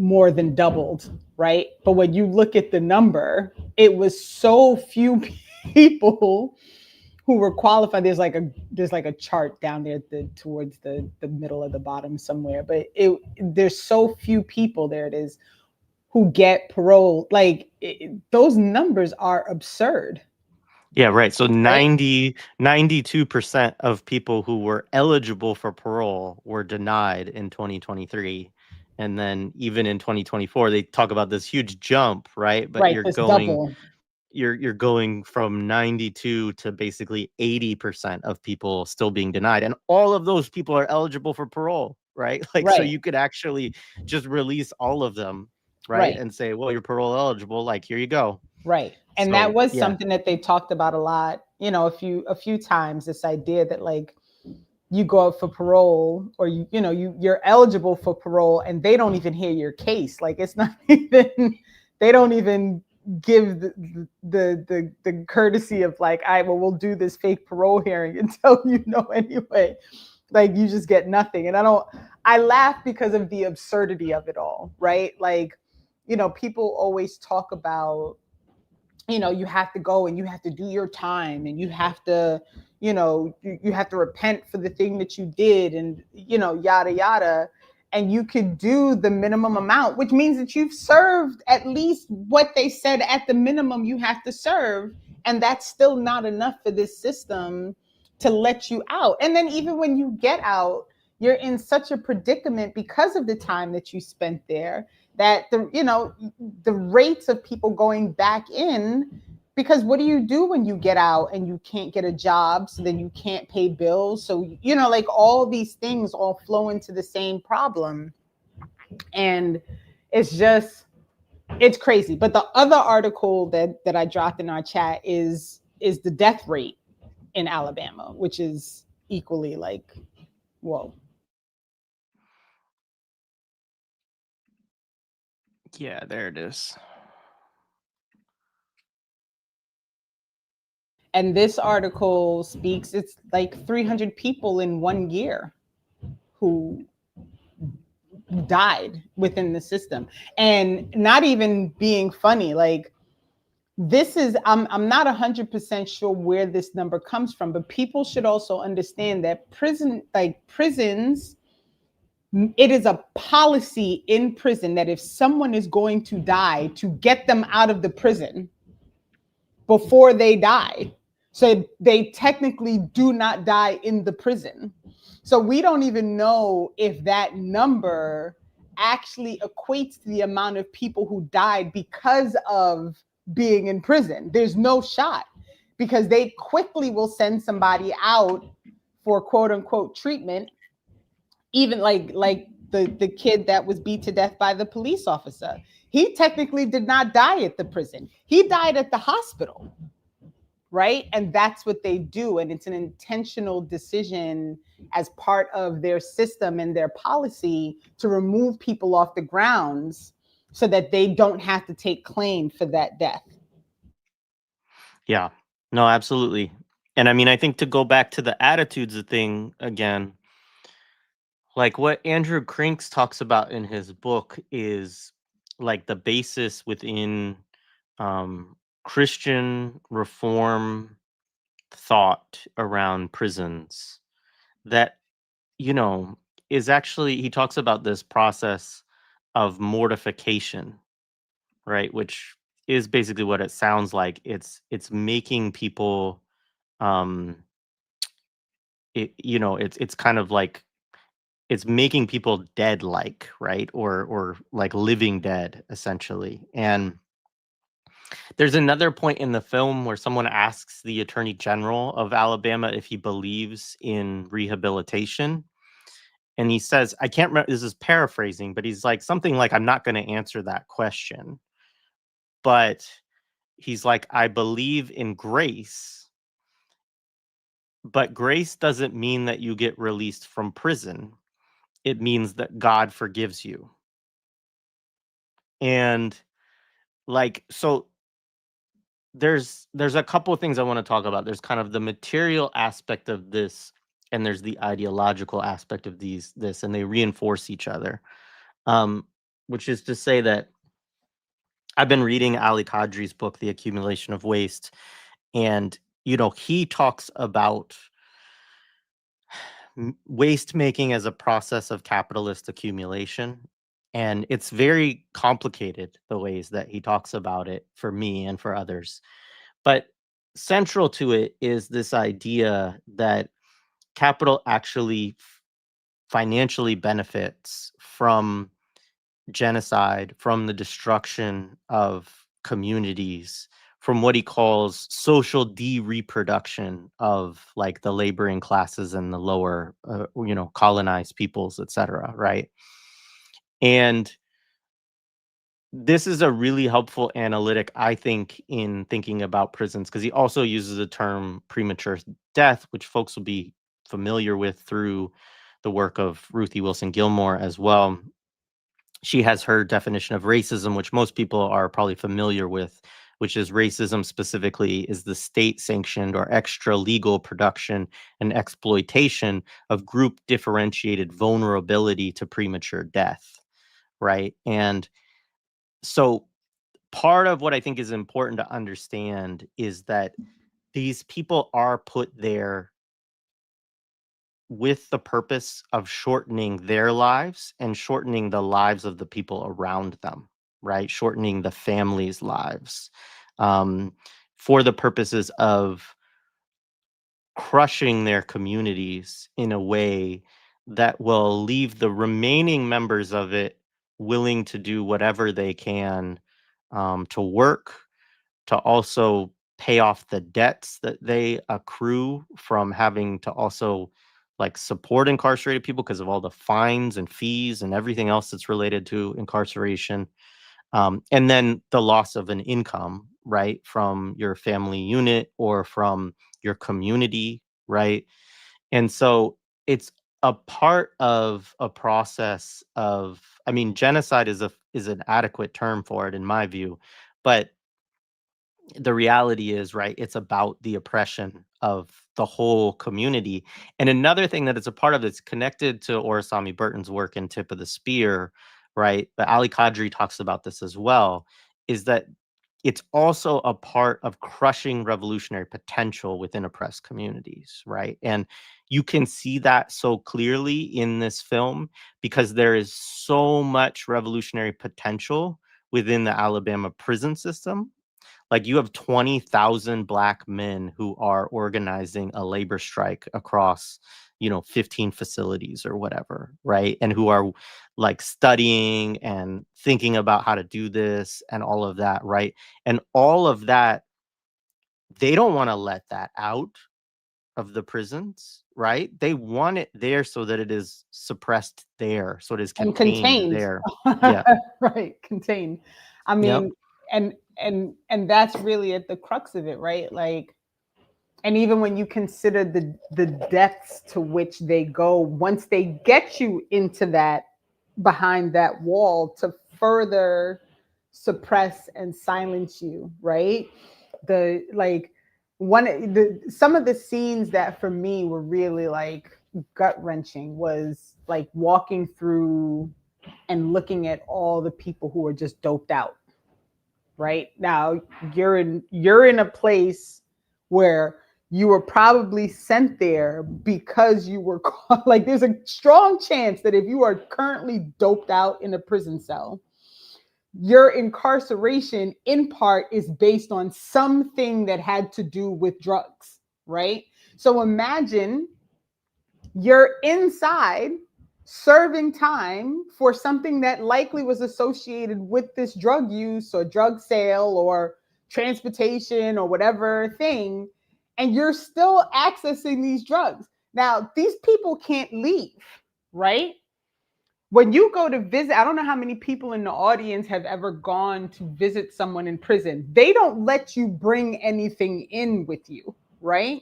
more than doubled, right? But when you look at the number, it was so few people who were qualified. There's like a chart down there towards the middle of the bottom somewhere, but there's so few people, there it is, who get parole. Like those numbers are absurd. Yeah, right. So Right? 92% of people who were eligible for parole were denied in 2023. And then even in 2024, they talk about this huge jump, right? But Right, this double. you're going from 92 to basically 80% of people still being denied. And all of those people are eligible for parole, right? Like, so Right, you could actually just release all of them, right? right, And say, well, you're parole eligible, like, here you go. right. And that So, was yeah. something that they talked about a lot, a few times, this idea that like you go up for parole, or you're eligible for parole, and they don't even hear your case. Like it's not even, they don't even give the courtesy of like, all right, well, we'll do this fake parole hearing until anyway. Like you just get nothing. And I laugh because of the absurdity of it all, right? Like, people always talk about, you have to go and you have to do your time, and you have to, you have to repent for the thing that you did, and, yada, yada. And you could do the minimum amount, which means that you've served at least what they said at the minimum you have to serve. And that's still not enough for this system to let you out. And then even when you get out, you're in such a predicament because of the time that you spent there, that the rates of people going back in, because what do you do when you get out and you can't get a job? So then you can't pay bills. So, like all these things all flow into the same problem. And it's crazy. But the other article that I dropped in our chat is the death rate in Alabama, which is equally like, whoa. Yeah, there it is. And this article speaks, it's like 300 people in 1 year who died within the system. And not even being funny, like this is, I'm not 100% sure where this number comes from, but people should also understand that prisons, it is a policy in prison that if someone is going to die, to get them out of the prison before they die. So they technically do not die in the prison. So we don't even know if that number actually equates to the amount of people who died because of being in prison. There's no shot, because they quickly will send somebody out for quote unquote treatment, even like the kid that was beat to death by the police officer. He technically did not die at the prison. He died at the hospital, right? And that's what they do. And it's an intentional decision as part of their system and their policy to remove people off the grounds so that they don't have to take claim for that death. Yeah. No, absolutely. And I mean, I think to go back to the attitudes thing again, like what Andrew Krinks talks about in his book is like the basis within Christian reform thought around prisons that, you know, is actually, he talks about this process of mortification, right? Which is basically what it sounds like. It's making people it's kind of like it's making people dead like, right? Or like living dead essentially. And there's another point in the film where someone asks the attorney general of Alabama if he believes in rehabilitation. And he says, I can't remember, this is paraphrasing, but he's like something like, I'm not going to answer that question. But he's like, I believe in grace, but grace doesn't mean that you get released from prison. It means that God forgives you. And like, so there's a couple of things I want to talk about. There's kind of the material aspect of this, and there's the ideological aspect of this, and they reinforce each other. Which is to say that I've been reading Ali Kadri's book, The Accumulation of Waste, and he talks about waste making as a process of capitalist accumulation. And it's very complicated, the ways that he talks about it, for me and for others. But central to it is this idea that capital actually financially benefits from genocide, from the destruction of communities, from what he calls social de-reproduction of like the laboring classes and the lower, colonized peoples, etc. Right? And this is a really helpful analytic, I think, in thinking about prisons, because he also uses the term premature death, which folks will be familiar with through the work of Ruthie Wilson Gilmore as well. She has her definition of racism, which most people are probably familiar with, which is racism specifically is the state sanctioned or extra legal production and exploitation of group differentiated vulnerability to premature death. Right. And so part of what I think is important to understand is that these people are put there with the purpose of shortening their lives and shortening the lives of the people around them, right? Shortening the families' lives, um, for the purposes of crushing their communities in a way that will leave the remaining members of it willing to do whatever they can, to work, to also pay off the debts that they accrue from having to also like support incarcerated people because of all the fines and fees and everything else that's related to incarceration. And then the loss of an income, right, from your family unit or from your community, right? And so it's a part of a process of, I mean, genocide is an adequate term for it in my view, but the reality is, right, it's about the oppression of the whole community. And another thing that it's a part of that's connected to Orasami Burton's work in Tip of the Spear, right, but Ali Kadri talks about this as well, is that it's also a part of crushing revolutionary potential within oppressed communities, right? And you can see that so clearly in this film because there is so much revolutionary potential within the Alabama prison system. Like you have 20,000 Black men who are organizing a labor strike across, 15 facilities or whatever, right? And who are like studying and thinking about how to do this and all of that, right? And all of that, they don't want to let that out of the prisons, right? They want it there so that it is suppressed there, so it is And contained contained. there. Yeah. Right, contained. I Yep. mean, and that's really at the crux of it, right? Like, and even when you consider the depths to which they go once they get you into that, behind that wall, to further suppress and silence you, right? The like some of the scenes that for me were really like gut wrenching was like walking through and looking at all the people who are just doped out. Right now, you're in a place where you were probably sent there because you were caught. Like, there's a strong chance that if you are currently doped out in a prison cell, your incarceration in part is based on something that had to do with drugs, right? So imagine you're inside serving time for something that likely was associated with this drug use or drug sale or transportation or whatever thing, and you're still accessing these drugs. Now, these people can't leave, right? When you go to visit, I don't know how many people in the audience have ever gone to visit someone in prison. They don't let you bring anything in with you, right?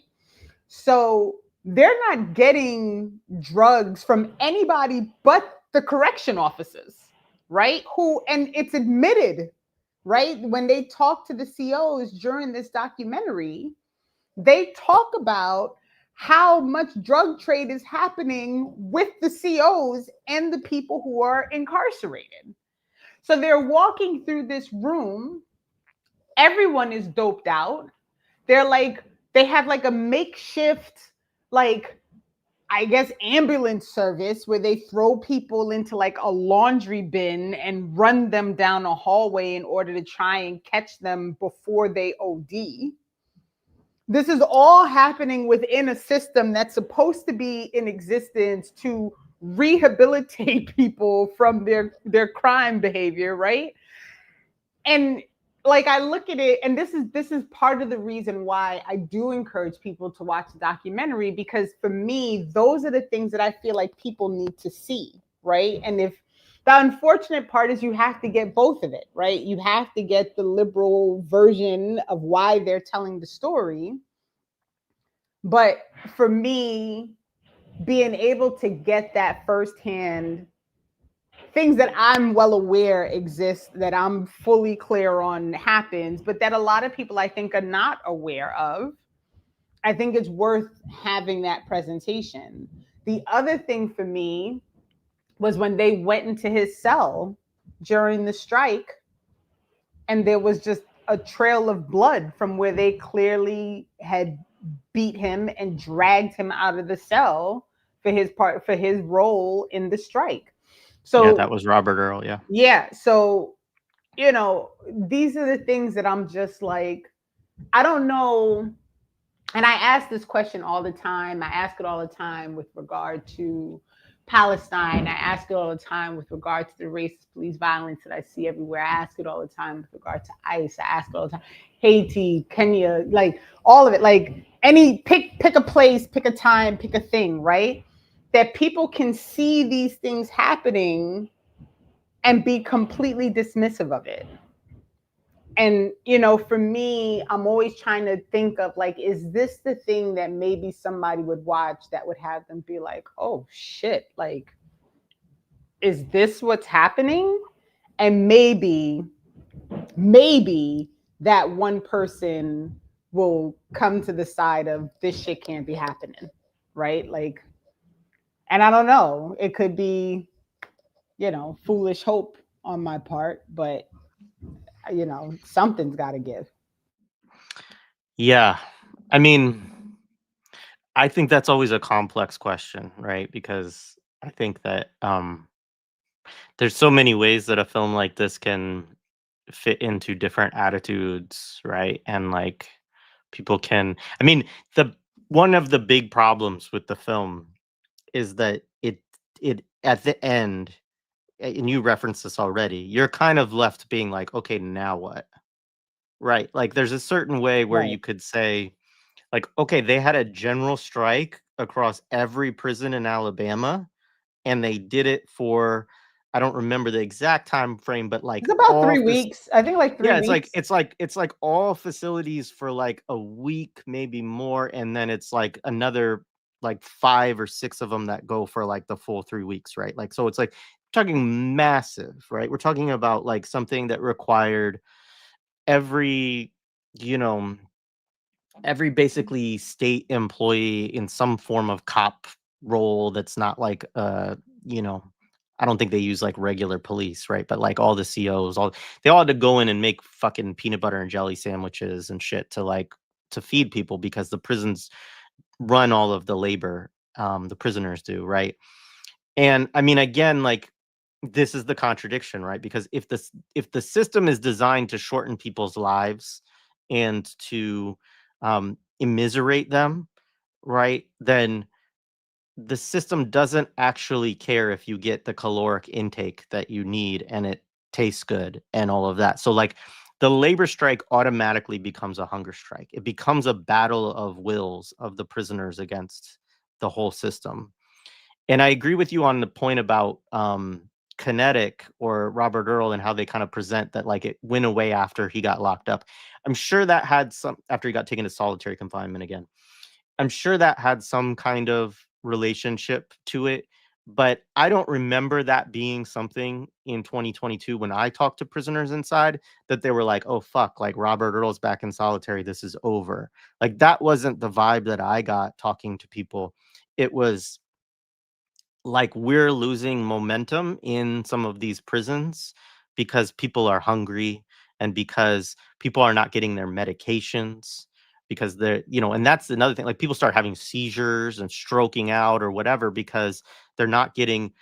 So they're not getting drugs from anybody but the correction officers, right? Who, and it's admitted, right? When they talk to the COs during this documentary, they talk about how much drug trade is happening with the COs and the people who are incarcerated. So they're walking through this room, everyone is doped out. They're like, they have like a makeshift, like, I guess, ambulance service where they throw people into like a laundry bin and run them down a hallway in order to try and catch them before they OD. This is all happening within a system that's supposed to be in existence to rehabilitate people from their crime behavior, right? And like, I look at it, and this is part of the reason why I do encourage people to watch the documentary, because for me, those are the things that I feel like people need to see, right? And if the unfortunate part is you have to get both of it, right? You have to get the liberal version of why they're telling the story. But for me, being able to get that firsthand, things that I'm well aware exist, that I'm fully clear on happens, but that a lot of people I think are not aware of, I think it's worth having that presentation. The other thing for me was when they went into his cell during the strike, and there was just a trail of blood from where they clearly had beat him and dragged him out of the cell for his role in the strike. So yeah, that was Robert Earl. Yeah. Yeah. So, these are the things that I'm just like, I don't know. And I ask this question all the time. I ask it all the time with regard to Palestine. I ask it all the time with regard to the racist police violence that I see everywhere. I ask it all the time with regard to ICE. I ask it all the time. Haiti, Kenya, like all of it. Like, pick a place, pick a time, pick a thing, right? That people can see these things happening and be completely dismissive of it. And for me, I'm always trying to think of, like, is this the thing that maybe somebody would watch that would have them be like, oh shit, like, is this what's happening? And maybe that one person will come to the side of, this shit can't be happening, right? Like, and I don't know, it could be foolish hope on my part, but something's got to give. Yeah. I mean, I think that's always a complex question, right? Because I think that there's so many ways that a film like this can fit into different attitudes, right? And like people can, I mean, the one of the big problems with the film is that it at the end, and you referenced this already, you're kind of left being like, okay, now what? Right? Like there's a certain way where Right. you could say, like, okay, they had a general strike across every prison in Alabama, and they did it for, I don't remember the exact time frame, but like It's about all 3 weeks. I think like three yeah, it's like weeks. it's like all facilities for like a week, maybe more, and then it's like another like 5 or 6 of them that go for like the full 3 weeks, right? Like so it's like talking massive, right? We're talking about like something that required every, you know, every basically state employee in some form of cop role that's not like you know, I don't think they use like regular police, right? But like all the COs, they all had to go in and make fucking peanut butter and jelly sandwiches and shit to like to feed people because the prisons run all of the labor, the prisoners do, right? And I mean, again, like this is the contradiction, right? Because if the system is designed to shorten people's lives and to immiserate them, right? Then the system doesn't actually care if you get the caloric intake that you need and it tastes good and all of that. So like the labor strike automatically becomes a hunger strike. It becomes a battle of wills of the prisoners against the whole system. And I agree with you on the point about Kinetik or Robert Earl and how they kind of present that like it went away after he got locked up. I'm sure that had some after he got taken to solitary confinement again. I'm sure that had some kind of relationship to it, but I don't remember that being something in 2022 when I talked to prisoners inside that they were like, "Oh fuck, like Robert Earl's back in solitary, this is over." Like that wasn't the vibe that I got talking to people. It was like we're losing momentum in some of these prisons because people are hungry and because people are not getting their medications, because they're, and that's another thing. Like, people start having seizures and stroking out or whatever because they're not getting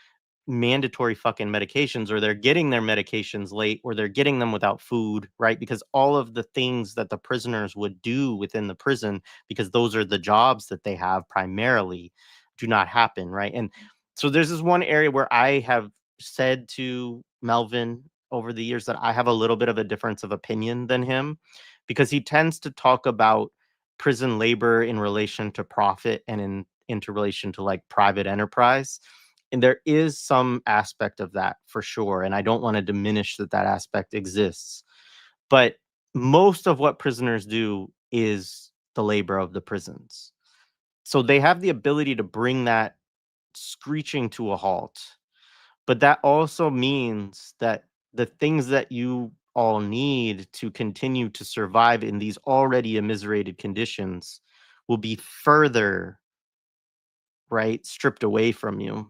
mandatory fucking medications, or they're getting their medications late, or they're getting them without food, right? Because all of the things that the prisoners would do within the prison, because those are the jobs that they have primarily, do not happen, right? And so there's this one area where I have said to Melvin over the years that I have a little bit of a difference of opinion than him, because he tends to talk about prison labor in relation to profit and into relation to like private enterprise. And there is some aspect of that for sure. And I don't want to diminish that aspect exists. But most of what prisoners do is the labor of the prisons. So they have the ability to bring that screeching to a halt. But that also means that the things that you all need to continue to survive in these already immiserated conditions will be further, right, stripped away from you.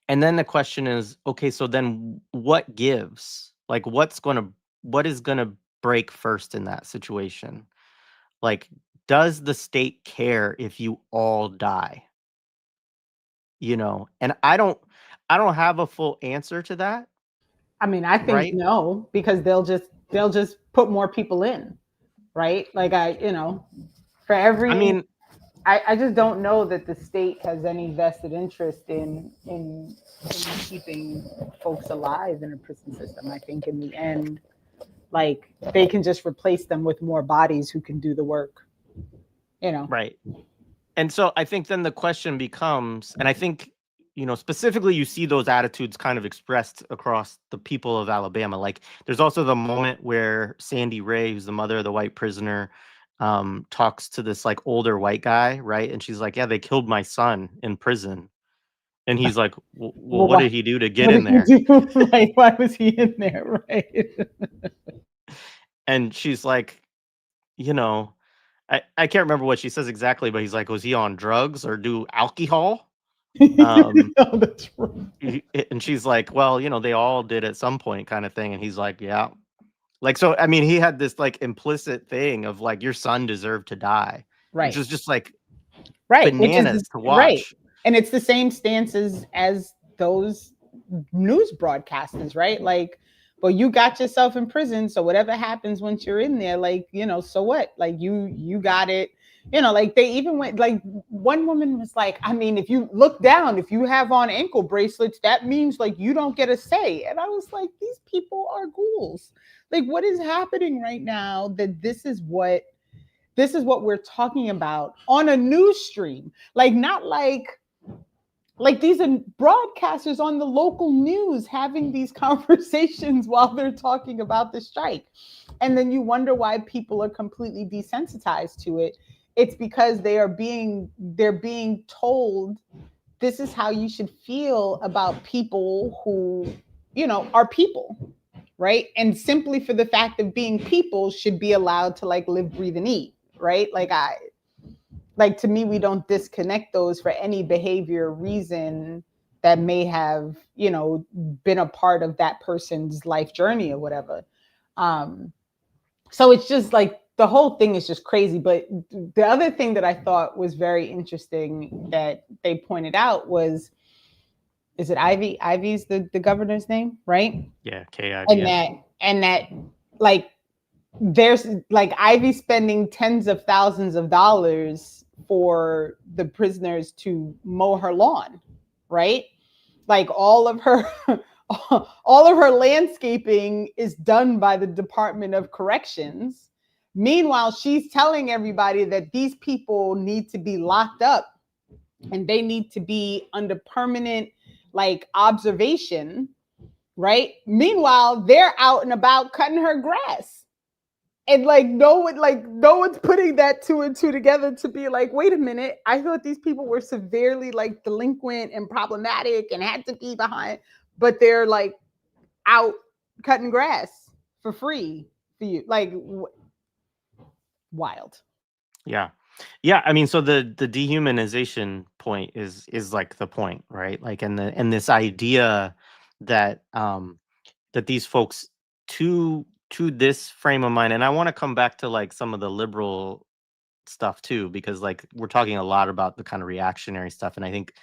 And then the question is, okay, so then what gives? Like, what is gonna break first in that situation? Like, does the state care if you all die? And I don't have a full answer to that, I mean, I think right? no, because they'll just put more people in, right? Like for I every mean, I just don't know that the state has any vested interest in keeping folks alive in a prison system. I think in the end, like they can just replace them with more bodies who can do the work. You know. right. And so I think then the question becomes, and I think, specifically you see those attitudes kind of expressed across the people of Alabama. Like, there's also the moment where Sandy Ray, who's the mother of the white prisoner, talks to this like older white guy, right? And she's like, yeah, they killed my son in prison. And he's like, well, Well, what why? did he do to get What in did he there? do? Like, why was he in there? Right. And she's like, you know, I can't remember what she says exactly, but he's like, was he on drugs or do alcohol? Um, No, that's right. and she's like, well, they all did at some point, kind of thing. And he's like, yeah. Like, so, I mean, he had this like implicit thing of like, your son deserved to die, which Right. is just like Right. Which is bananas to right. watch. And it's the same stances as those news broadcasters, right? Like, well, you got yourself in prison, so whatever happens once you're in there, like, so what? Like you got it. Like they even went like one woman was like, I mean, if you look down, if you have on ankle bracelets, that means like you don't get a say. And I was like, these people are ghouls. Like, what is happening right now that this is what we're talking about on a news stream, like not like these are broadcasters on the local news having these conversations while they're talking about the strike. And then you wonder why people are completely desensitized to it. It's because they're being told this is how you should feel about people who are people, right? And simply for the fact of being people should be allowed to like live, breathe, and eat, right? Like to me, we don't disconnect those for any behavior reason that may have been a part of that person's life journey or whatever. So it's just like the whole thing is just crazy. But the other thing that I thought was very interesting that they pointed out was, is it Ivy? Ivy's the governor's name, right? Yeah, And KIVS. that like there's like Ivy spending tens of thousands of dollars for the prisoners to mow her lawn, right? Like all of her all of her landscaping is done by the Department of Corrections. Meanwhile, she's telling everybody that these people need to be locked up and they need to be under permanent like observation, right? Meanwhile, they're out and about cutting her grass. And no one's putting that two and two together to be like, wait a minute, I thought these people were severely like delinquent and problematic and had to be behind, but they're like out cutting grass for free for you. Like wild. Yeah. Yeah, I mean, so the dehumanization point is like the point, right? Like, and this idea that that these folks, to this frame of mind, and I want to come back to like some of the liberal stuff too, because like we're talking a lot about the kind of reactionary stuff, and I think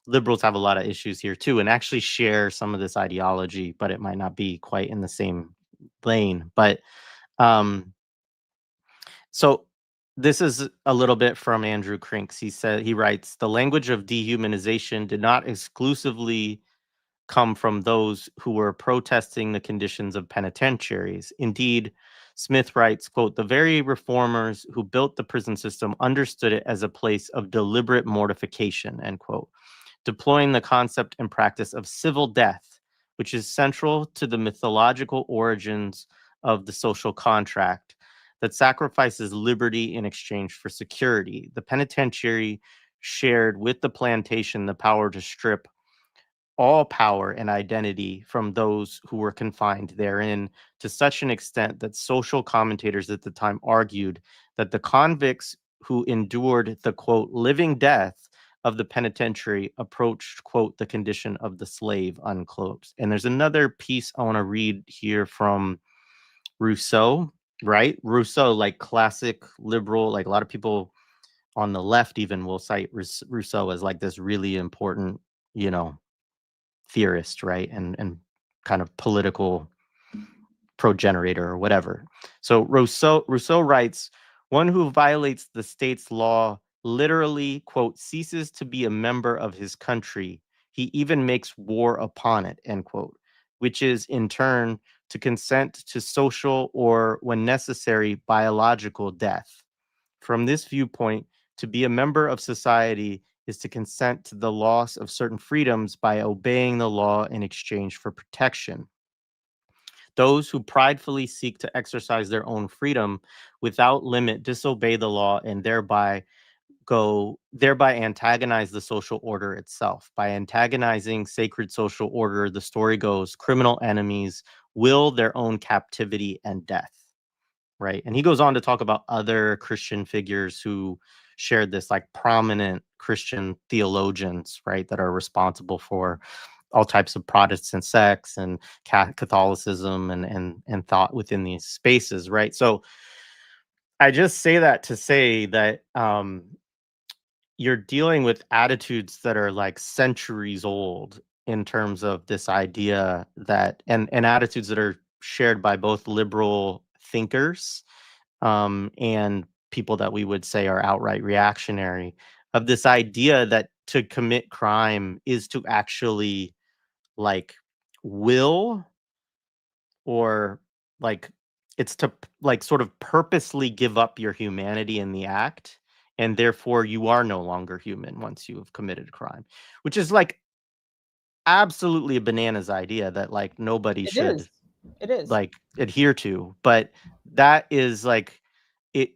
liberals have a lot of issues here too, and actually share some of this ideology, but it might not be quite in the same lane. But um, so this is a little bit from Andrew Crinks. He writes, the language of dehumanization did not exclusively come from those who were protesting the conditions of penitentiaries. Indeed, Smith writes, quote, the very reformers who built the prison system understood it as a place of deliberate mortification, end quote, deploying the concept and practice of civil death, which is central to the mythological origins of the social contract that sacrifices liberty in exchange for security. The penitentiary shared with the plantation the power to strip all power and identity from those who were confined therein, to such an extent that social commentators at the time argued that the convicts who endured the, quote, living death of the penitentiary approached, quote, the condition of the slave, unquote. And there's another piece I want to read here from Rousseau, right? Rousseau, like classic liberal, like a lot of people on the left even will cite Rousseau as like this really important, you know, theorist, right? And kind of political progenerator or whatever. So Rousseau writes, one who violates the state's law literally, quote, ceases to be a member of his country. He even makes war upon it, end quote, which is in turn to consent to social or, when necessary, biological death. From this viewpoint, to be a member of society is to consent to the loss of certain freedoms by obeying the law in exchange for protection. Those who pridefully seek to exercise their own freedom without limit disobey the law and thereby antagonize the social order itself. By antagonizing sacred social order, the story goes, criminal enemies will their own captivity and death. Right. And he goes on to talk about other Christian figures who shared this, like prominent Christian theologians, right, that are responsible for all types of Protestant sects and Catholicism and thought within these spaces, right? So I just say that to say that you're dealing with attitudes that are like centuries old in terms of this idea that and attitudes that are shared by both liberal thinkers and people that we would say are outright reactionary, of this idea that to commit crime is to actually like will, or like it's to like sort of purposely give up your humanity in the act, and therefore you are no longer human once you have committed crime, which is like absolutely a bananas idea that like nobody It should is. It is. like adhere to. But that is like it,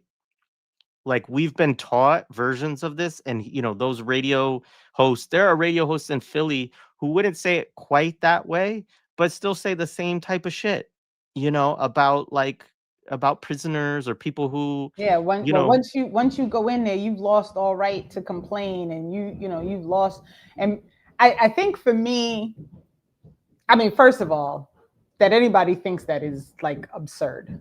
like we've been taught versions of this, and you know, those radio hosts, there are radio hosts in Philly who wouldn't say it quite that way, but still say the same type of shit, you know, about like about prisoners or people who, Yeah, you well, know. once you go in there, you've lost all right to complain, and you know you've lost. And I think for me, I mean, first of all, that anybody thinks that is like absurd.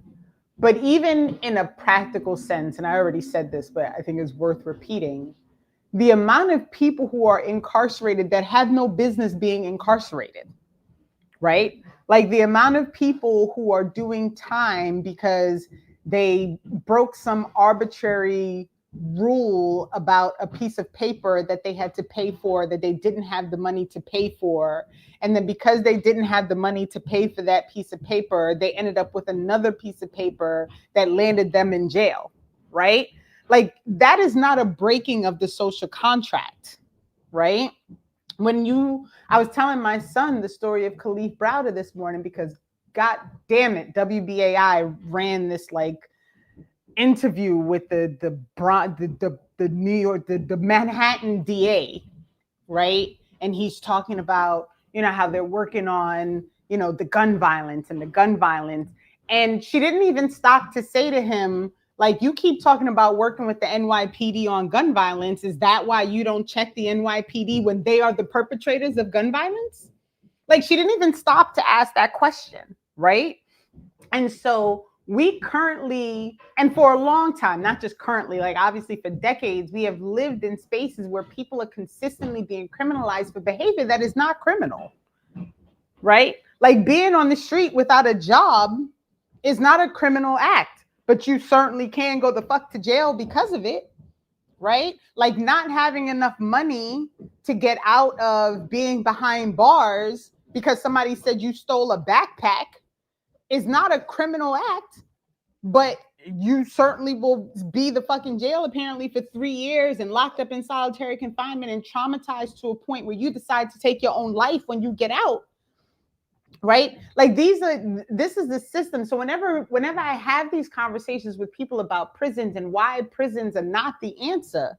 But even in a practical sense, and I already said this, but I think it's worth repeating, the amount of people who are incarcerated that have no business being incarcerated, right? Like the amount of people who are doing time because they broke some arbitrary rule about a piece of paper that they had to pay for that they didn't have the money to pay for. And then because they didn't have the money to pay for that piece of paper, they ended up with another piece of paper that landed them in jail, right? Like that is not a breaking of the social contract, right? I was telling my son the story of Khalif Browder this morning because God damn it, WBAI ran this like interview with the New York, the Manhattan DA, right? And he's talking about, you know, how they're working on, you know, the gun violence. And she didn't even stop to say to him, like, you keep talking about working with the NYPD on gun violence. Is that why you don't check the NYPD when they are the perpetrators of gun violence? Like, she didn't even stop to ask that question, right? And so we currently, and for a long time, not just currently, like obviously for decades, we have lived in spaces where people are consistently being criminalized for behavior that is not criminal, right? Like being on the street without a job is not a criminal act, but you certainly can go the fuck to jail because of it, right? Like not having enough money to get out of being behind bars because somebody said you stole a backpack is not a criminal act, but you certainly will be the fucking jail apparently for 3 years and locked up in solitary confinement and traumatized to a point where you decide to take your own life when you get out, right? Like this is the system. So whenever I have these conversations with people about prisons and why prisons are not the answer,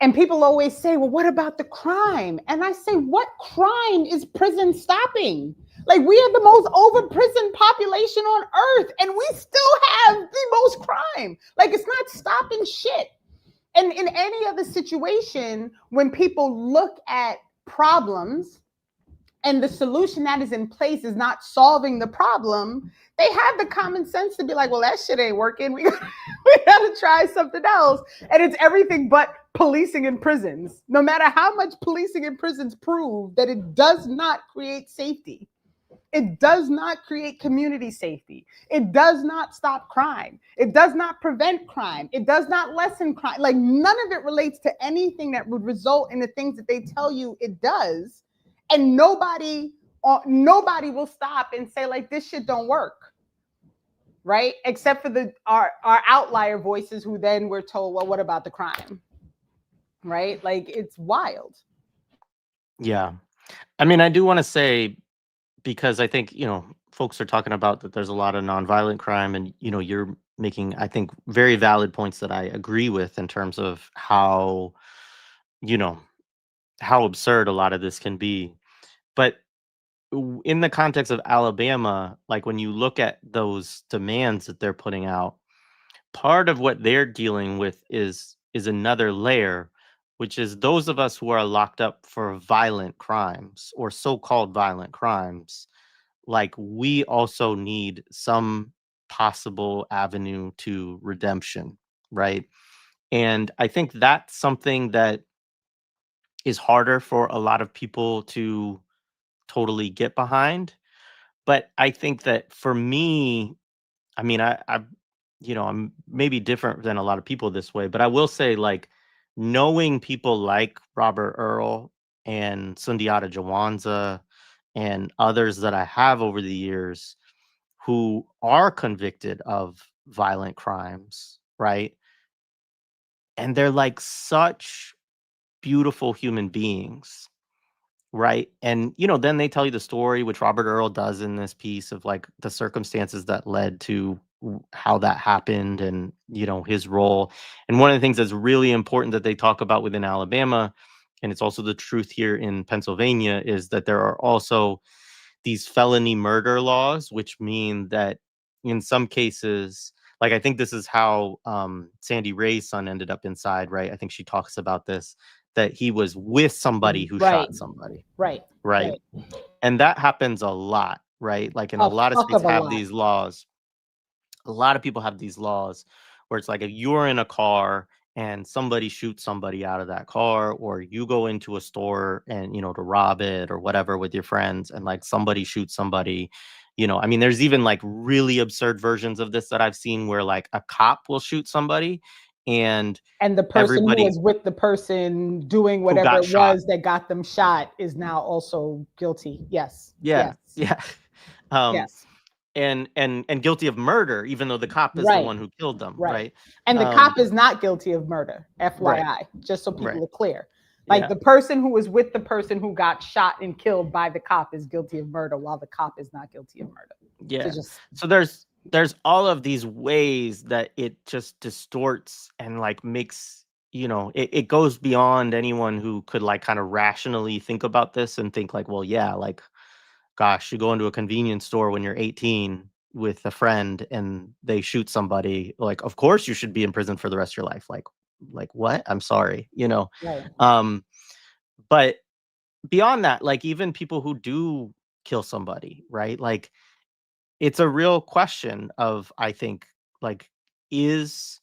and people always say, well, what about the crime? And I say, what crime is prison stopping? Like we are the most over-prisoned population on earth, and we still have the most crime. Like it's not stopping shit. And in any other situation, when people look at problems and the solution that is in place is not solving the problem, they have the common sense to be like, well, that shit ain't working. We gotta try something else. And it's everything but policing in prisons. No matter how much policing in prisons prove that it does not create safety. It does not create community safety. It does not stop crime. It does not prevent crime. It does not lessen crime. Like none of it relates to anything that would result in the things that they tell you it does. And nobody will stop and say like, this shit don't work. Right? Except for our outlier voices who then were told, well, what about the crime? Right? Like it's wild. Yeah. I mean, I do want to say, because I think, folks are talking about that there's a lot of nonviolent crime, and, you're making, I think, very valid points that I agree with in terms of how absurd a lot of this can be. But in the context of Alabama, like when you look at those demands that they're putting out, part of what they're dealing with is another layer, which is those of us who are locked up for violent crimes or so-called violent crimes. Like we also need some possible avenue to redemption, right? And I think that's something that is harder for a lot of people to totally get behind. But I think that for me, I mean, I'm maybe different than a lot of people this way, but I will say, like, knowing people like Robert Earl and Sundiata Jawanza and others that I have over the years who are convicted of violent crimes, right? And they're like such beautiful human beings. Right. And, then they tell you the story, which Robert Earl does in this piece, of like the circumstances that led to how that happened and, his role. And one of the things that's really important that they talk about within Alabama, and it's also the truth here in Pennsylvania, is that there are also these felony murder laws, which mean that in some cases, like I think this is how Sandy Ray's son ended up inside, right? I think she talks about this, that he was with somebody who shot somebody. Right. And that happens a lot, right? Like in a lot of states have these laws. A lot of people have these laws where it's like if you're in a car and somebody shoots somebody out of that car, or you go into a store and, to rob it or whatever with your friends, and like somebody shoots somebody, I mean, there's even like really absurd versions of this that I've seen where like a cop will shoot somebody and the person who was with the person doing whatever it was that got them shot is now also guilty. Yes. Yeah. Yes. Yeah. Yes. And guilty of murder, even though the cop is the one who killed them, right? And the cop is not guilty of murder, FYI, just so people are clear. Like the person who was with the person who got shot and killed by the cop is guilty of murder, while the cop is not guilty of murder. Yeah. So there's all of these ways that it just distorts and like makes, it goes beyond anyone who could like kind of rationally think about this and think like, well, yeah, like, gosh, you go into a convenience store when you're 18 with a friend and they shoot somebody, like, of course you should be in prison for the rest of your life. Like what? I'm sorry, but beyond that, like even people who do kill somebody, right? Like it's a real question of, I think, like, is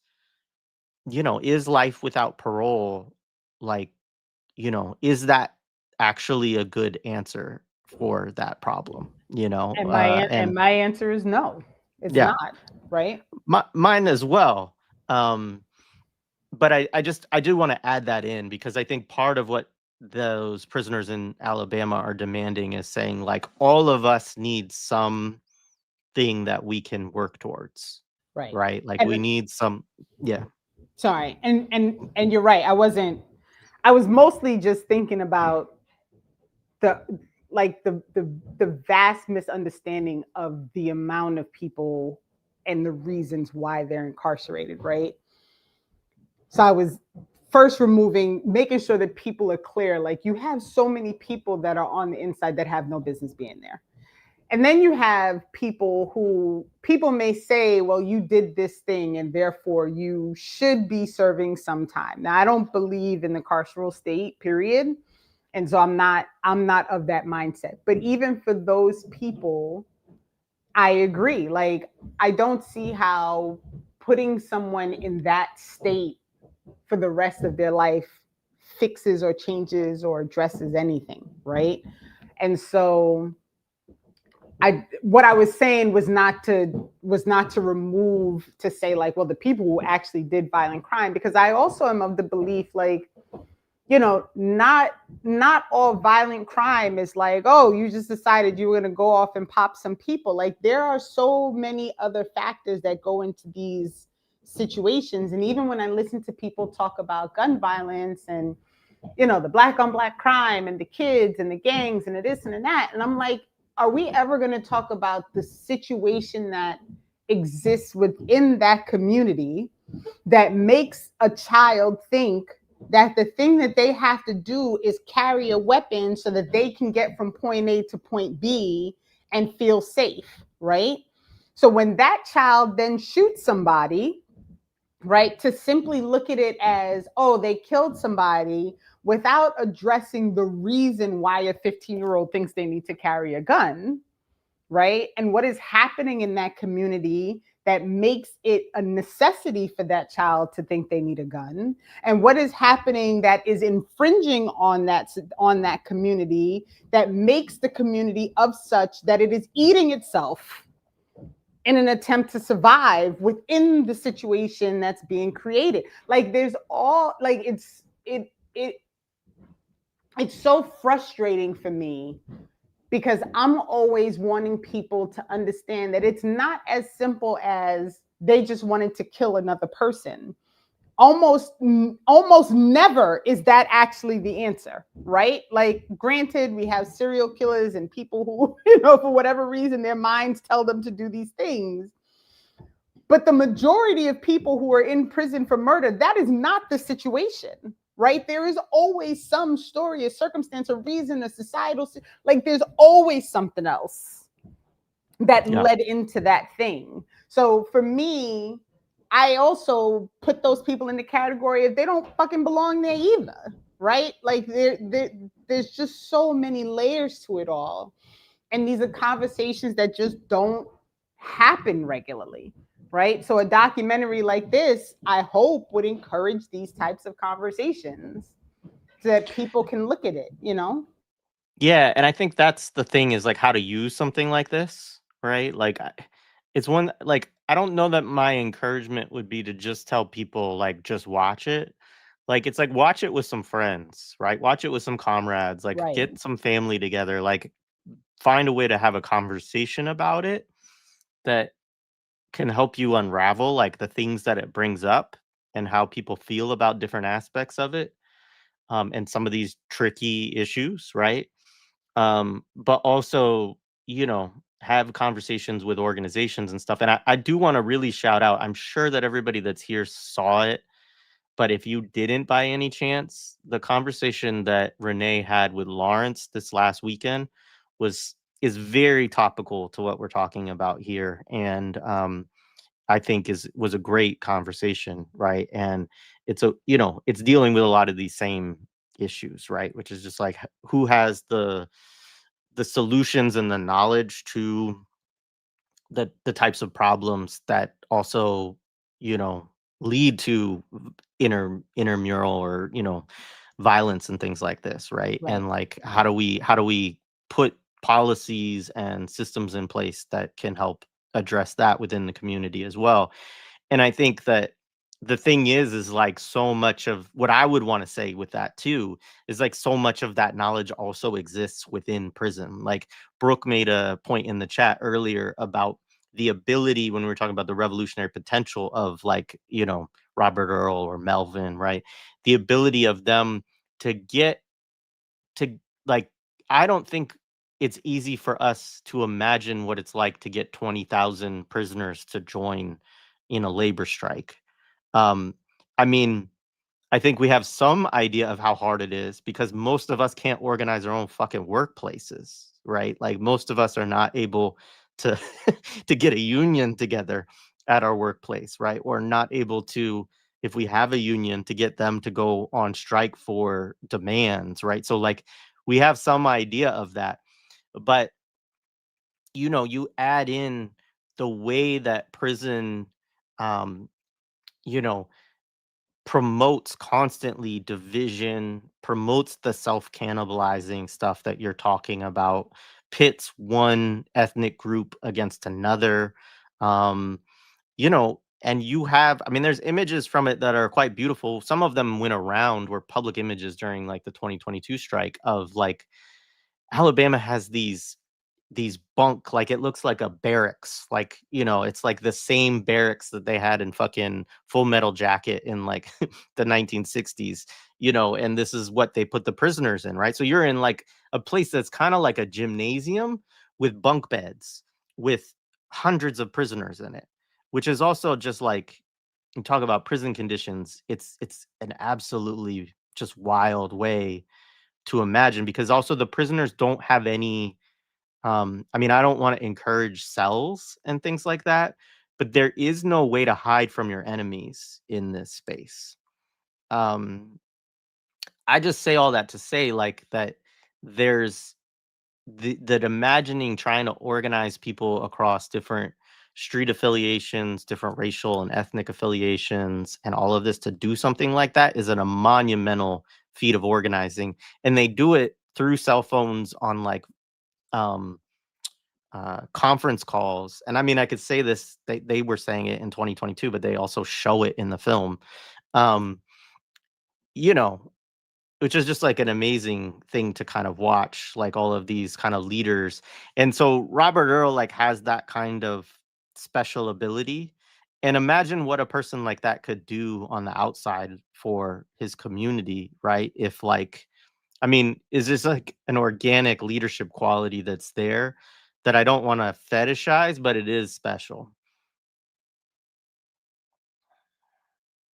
is life without parole, like, is that actually a good answer for that problem? And And my answer is no, it's yeah, not, right? mine as well. Um, but I do want to add that in, because I think part of what those prisoners in Alabama are demanding is saying, like, all of us need something that we can work towards, Right. right? Like, And we need some, yeah, sorry, and you're right. I was mostly just thinking about the the vast misunderstanding of the amount of people and the reasons why they're incarcerated, right? So I was first making sure that people are clear. Like, you have so many people that are on the inside that have no business being there. And then you have people may say, well, you did this thing and therefore you should be serving some time. Now, I don't believe in the carceral state, period. And so I'm not of that mindset. But even for those people, I agree. Like, I don't see how putting someone in that state for the rest of their life fixes or changes or addresses anything, right? And so what I was saying was not to remove, to say like, well, the people who actually did violent crime, because I also am of the belief, like, not all violent crime is like, oh, you just decided you were going to go off and pop some people. Like, there are so many other factors that go into these situations. And even when I listen to people talk about gun violence and the black on black crime and the kids and the gangs and the this and the that, and I'm like, are we ever going to talk about the situation that exists within that community that makes a child think that the thing that they have to do is carry a weapon so that they can get from point A to point B and feel safe, right? So when that child then shoots somebody, right, to simply look at it as, oh, they killed somebody, without addressing the reason why a 15-year-old thinks they need to carry a gun, right? And what is happening in that community that makes it a necessity for that child to think they need a gun, and what is happening that is infringing on that community, that makes the community of such that it is eating itself in an attempt to survive within the situation that's being created. Like, there's all, like, it's so frustrating for me, because I'm always wanting people to understand that it's not as simple as they just wanted to kill another person. Almost never is that actually the answer, right? Like, granted, we have serial killers and people who, for whatever reason, their minds tell them to do these things. But the majority of people who are in prison for murder, that is not the situation, right? There is always some story, a circumstance, a reason, a societal, like, there's always something else that yeah, led into that thing. So for me, I also put those people in the category of, they don't fucking belong there either, right? Like, there's just so many layers to it all. And these are conversations that just don't happen regularly, right? So a documentary like this, I hope, would encourage these types of conversations so that people can look at it. yeah. And I think that's the thing, is like, how to use something like this, right? Like, it's one, like, I don't know that my encouragement would be to just tell people, like, just watch it. Like, it's like, watch it with some friends, right? Watch it with some comrades, like, Right. get some family together, like, find a way to have a conversation about it that can help you unravel, like, the things that it brings up and how people feel about different aspects of it, and some of these tricky issues, right? But also, have conversations with organizations and stuff. And I do want to really shout out, I'm sure that everybody that's here saw it, but if you didn't by any chance, the conversation that Renee had with Lawrence this last weekend was is very topical to what we're talking about here. And I think was a great conversation, right? And it's dealing with a lot of these same issues, right? Which is just like, who has the solutions and the knowledge to the types of problems that also, you know, lead to intermural or, you know, violence and things like this, right? Right. And like how do we put policies and systems in place that can help address that within the community as well. And I think that the thing is like so much of what I would want to say with that too is like so much of that knowledge also exists within prison. Like Brooke made a point in the chat earlier about the ability when we were talking about the revolutionary potential of like, you know, Robert Earl or Melvin, right? The ability of them to get to like, I don't think it's easy for us to imagine what it's like to get 20,000 prisoners to join in a labor strike. Um, I mean, I think we have some idea of how hard it is because most of us can't organize our own fucking workplaces, right? Like most of us are not able to to get a union together at our workplace, right? Or not able to, if we have a union, to get them to go on strike for demands, right? So like we have some idea of that. But you know, you add in the way that prison um, you know, promotes constantly division, promotes the self-cannibalizing stuff that you're talking about, pits one ethnic group against another. Um, you know, and you have, I mean, there's images from it that are quite beautiful. Some of them went around, were public images during like the 2022 strike of like Alabama has these bunk, like it looks like a barracks, like, you know, it's like the same barracks that they had in fucking Full Metal Jacket in like the 1960s, you know, and this is what they put the prisoners in, right? So you're in like a place that's kind of like a gymnasium with bunk beds with hundreds of prisoners in it, which is also just like, you talk about prison conditions, it's an absolutely just wild way to imagine, because also the prisoners don't have any I mean, I don't want to encourage cells and things like that, but there is no way to hide from your enemies in this space. Um, I just say all that to say like that there's that imagining trying to organize people across different street affiliations, different racial and ethnic affiliations, and all of this to do something like that is a monumental feat of organizing. And they do it through cell phones on like um conference calls. And I mean, I could say this, they were saying it in 2022, but they also show it in the film. Um, you know, which is just like an amazing thing to kind of watch, like all of these kind of leaders. And so Robert Earl like has that kind of special ability. And imagine what a person like that could do on the outside for his community, right? If like, I mean, is this like an organic leadership quality that's there that I don't want to fetishize, but it is special.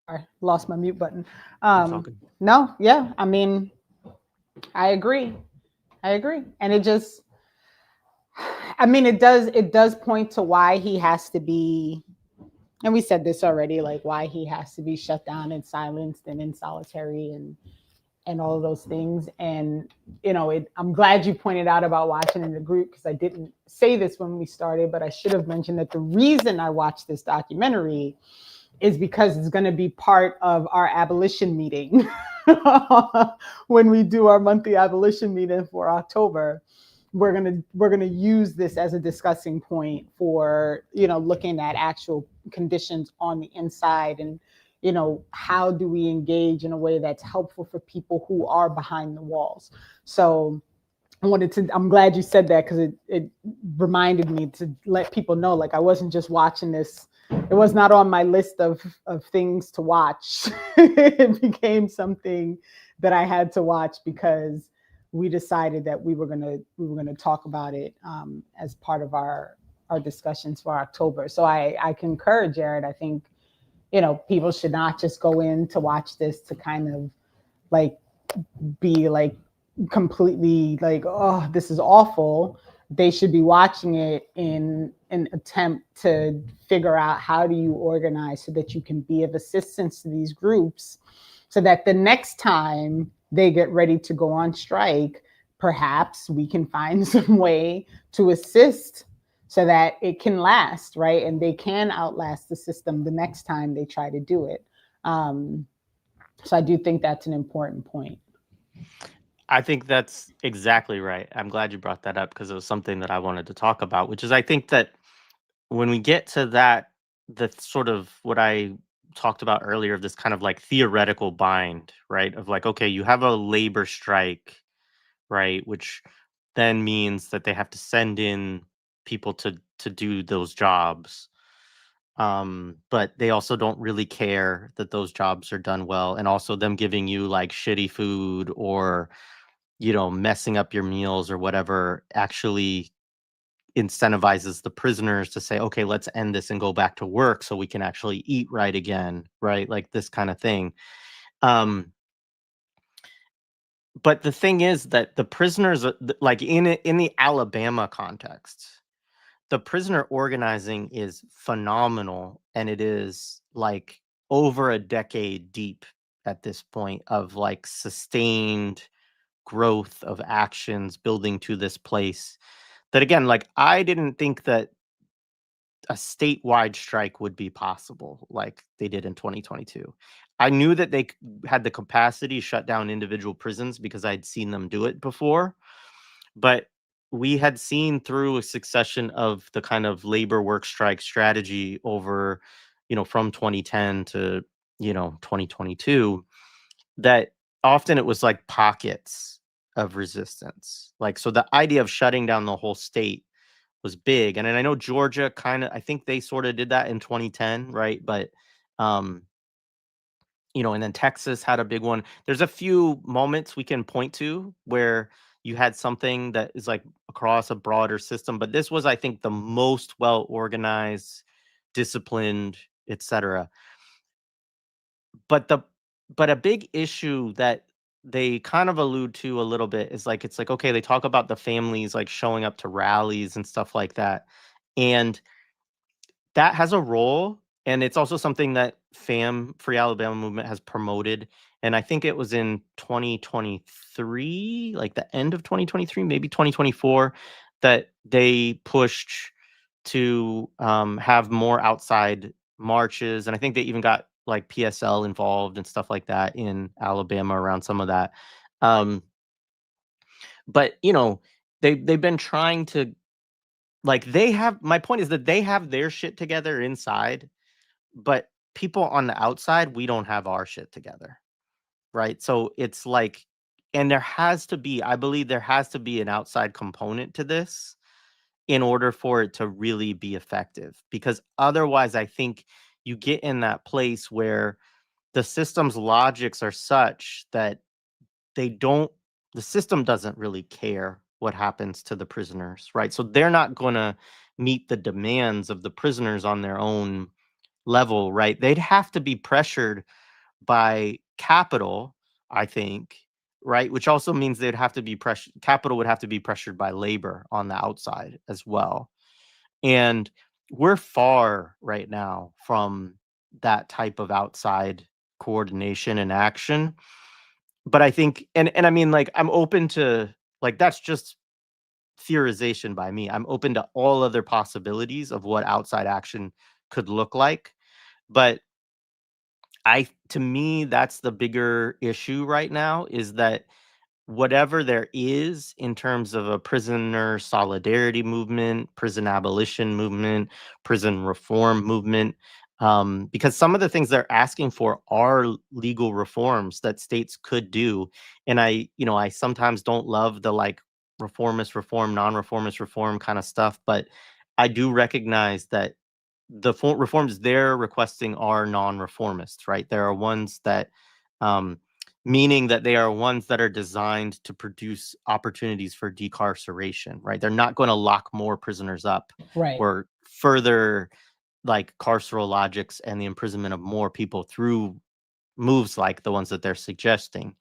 I lost my mute button. It's all good. No, yeah, I mean, I agree. I agree. And it just, I mean, it does point to why he has to be, and we said this already, like why he has to be shut down and silenced and in solitary and all of those things. And you know, I'm glad you pointed out about watching in the group, because I didn't say this when we started, but I should have mentioned that the reason I watched this documentary is because it's going to be part of our abolition meeting when we do our monthly abolition meeting for October. We're gonna use this as a discussing point for, you know, looking at actual conditions on the inside, and you know, how do we engage in a way that's helpful for people who are behind the walls. So I'm glad you said that, because it reminded me to let people know, like, I wasn't just watching this. It was not on my list of things to watch. It became something that I had to watch because we decided that we were gonna talk about it as part of our discussions for October. So I concur, Jared. I think, you know, people should not just go in to watch this to kind of like be like completely like, oh, this is awful. They should be watching it in an attempt to figure out how do you organize so that you can be of assistance to these groups, so that the next time they get ready to go on strike, perhaps we can find some way to assist so that it can last, right? And they can outlast the system the next time they try to do it. So I do think that's an important point. I think that's exactly right. I'm glad you brought that up because it was something that I wanted to talk about, which is I think that when we get to that, the sort of what I talked about earlier of this kind of like theoretical bind, right? Of like, okay, you have a labor strike, right? Which then means that they have to send in people to do those jobs. But they also don't really care that those jobs are done well. And also them giving you like shitty food or, messing up your meals or whatever actually incentivizes the prisoners to say, okay, let's end this and go back to work so we can actually eat right again, right? Like this kind of thing. Um, but the thing is that the prisoners, like in the Alabama context, the prisoner organizing is phenomenal, and it is like over a decade deep at this point of like sustained growth of actions building to this place that again, like I didn't think that a statewide strike would be possible like they did in 2022. I knew that they had the capacity to shut down individual prisons because I'd seen them do it before, but we had seen through a succession of the kind of labor work strike strategy over, from 2010 to, 2022, that often it was like pockets of resistance. Like, so the idea of shutting down the whole state was big. And then I know Georgia I think they sort of did that in 2010, right? But, um, and then Texas had a big one. There's a few moments we can point to where you had something that is like across a broader system, but this was, I think, the most well organized, disciplined, etc. But a big issue that they kind of allude to a little bit is like it's like okay, they talk about the families like showing up to rallies and stuff like that, and that has a role, and it's also something that Free Alabama movement has promoted, and I think it was in 2023, like the end of 2023, maybe 2024, that they pushed to, have more outside marches, and I think they even got, like, PSL involved and stuff like that in Alabama around some of that, um, but, they've been trying to like, my point is that they have their shit together inside, but people on the outside, we don't have our shit together, right? So it's like, and I believe there has to be an outside component to this in order for it to really be effective. Because otherwise, I think you get in that place where the system's logics are such that they don't, the system doesn't really care what happens to the prisoners, right? So they're not going to meet the demands of the prisoners on their own level, right? They'd have to be pressured by capital, I think, right? Which also means they'd have to be capital would have to be pressured by labor on the outside as well. And we're far right now from that type of outside coordination and action. But I think, and I mean, like, I'm open to, like, that's just theorization by me. I'm open to all other possibilities of what outside action could look like. But to me, that's the bigger issue right now, is that whatever there is in terms of a prisoner solidarity movement, prison abolition movement, prison reform movement, because some of the things they're asking for are legal reforms that states could do. And I sometimes don't love the like reformist reform, non-reformist reform kind of stuff, but I do recognize that the reforms they're requesting are non-reformist, right? There are ones that, meaning that they are ones that are designed to produce opportunities for decarceration, right? They're not going to lock more prisoners up Right. or further like carceral logics and the imprisonment of more people through moves like the ones that they're suggesting,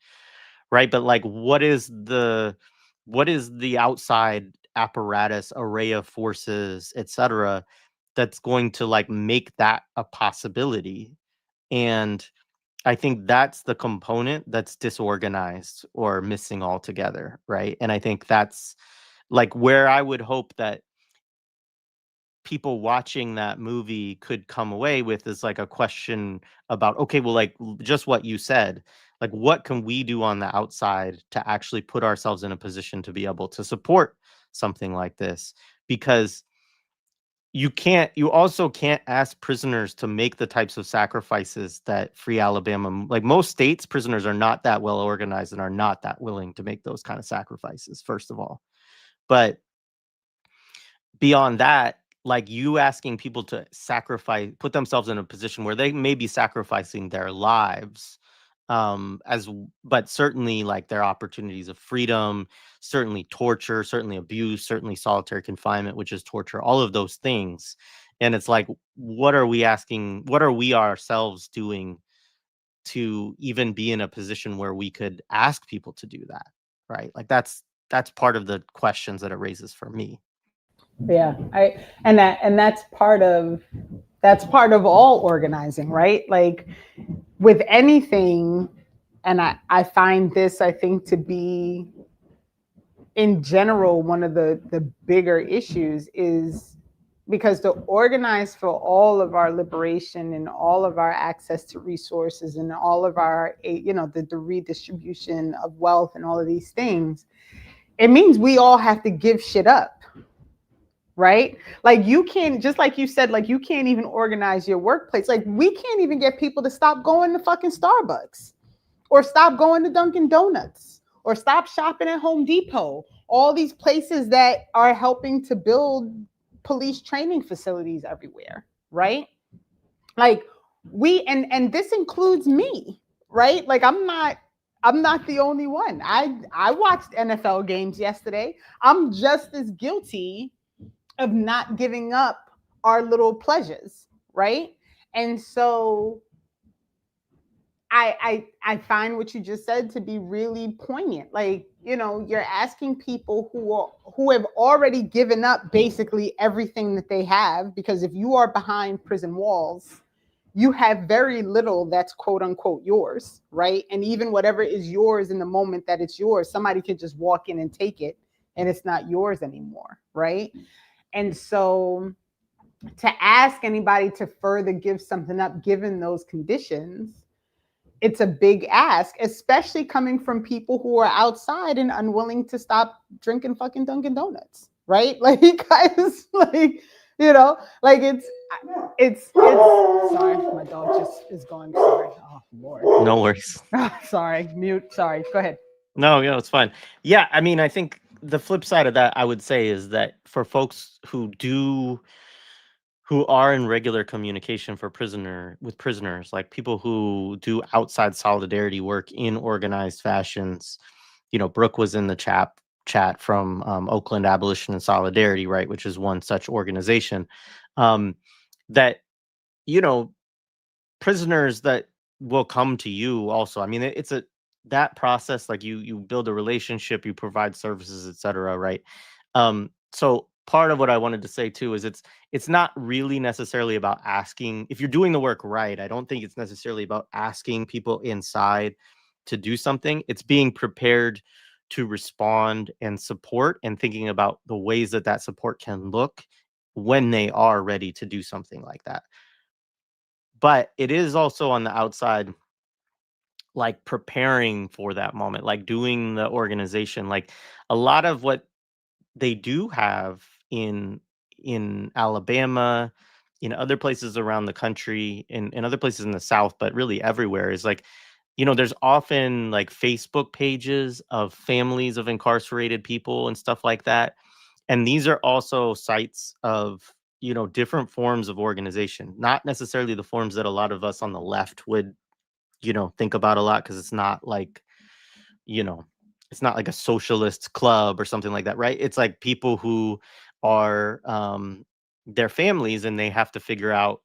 right? But like, what is the outside apparatus, array of forces, etc., that's going to like make that a possibility? And I think that's the component that's disorganized or missing altogether, right? And I think that's like where I would hope that people watching that movie could come away with is like a question about, okay, well, like just what you said, like what can we do on the outside to actually put ourselves in a position to be able to support something like this? Because you also can't ask prisoners to make the types of sacrifices that Free Alabama, like most states, prisoners are not that well organized and are not that willing to make those kind of sacrifices, first of all. But beyond that, like you asking people to put themselves in a position where they may be sacrificing their lives, but certainly like their opportunities of freedom, certainly torture, certainly abuse, certainly solitary confinement, which is torture, all of those things. And it's like, what are we ourselves doing to even be in a position where we could ask people to do that, right? Like that's part of the questions that it raises for me. Yeah, that's part of all organizing, right? Like with anything, and I find this, I think, to be in general one of the bigger issues, is because to organize for all of our liberation and all of our access to resources and all of our, the redistribution of wealth and all of these things, it means we all have to give shit up, right? Like you can't, just like you said, like you can't even organize your workplace. Like we can't even get people to stop going to fucking Starbucks or stop going to Dunkin' Donuts or stop shopping at Home Depot. All these places that are helping to build police training facilities everywhere, right? Like and this includes me, right? Like I'm not the only one. I watched NFL games yesterday. I'm just as guilty of not giving up our little pleasures, right? And so I find what you just said to be really poignant. Like, you're asking people who have already given up basically everything that they have, because if you are behind prison walls, you have very little that's quote unquote yours, right? And even whatever is yours in the moment that it's yours, somebody could just walk in and take it and it's not yours anymore, right? And so to ask anybody to further give something up given those conditions, it's a big ask, especially coming from people who are outside and unwilling to stop drinking fucking Dunkin' Donuts, right? Like, guys, like, like it's sorry, my dog just is going, sorry. Oh Lord. No worries. Sorry, mute, sorry, go ahead. No, it's fine. Yeah, I mean, I think the flip side of that, I would say, is that for folks who are in regular communication with prisoners, like people who do outside solidarity work in organized fashions. Brooke was in the chat from Oakland Abolition and Solidarity, right, which is one such organization. That prisoners that will come to you also. I mean, it's that process, like you build a relationship, you provide services, etc., right? So part of what I wanted to say too is it's not really necessarily about asking. If you're doing the work right, I don't think it's necessarily about asking people inside to do something. It's being prepared to respond and support, and thinking about the ways that support can look when they are ready to do something like that. But it is also on the outside, like preparing for that moment, like doing the organization. Like a lot of what they do have in Alabama, in other places around the country, in other places in the South, but really everywhere, is like, there's often like Facebook pages of families of incarcerated people and stuff like that. And these are also sites of, different forms of organization, not necessarily the forms that a lot of us on the left would, think about a lot, because it's not like, you know, it's not like a socialist club or something like that, right? It's like people who are their families, and they have to figure out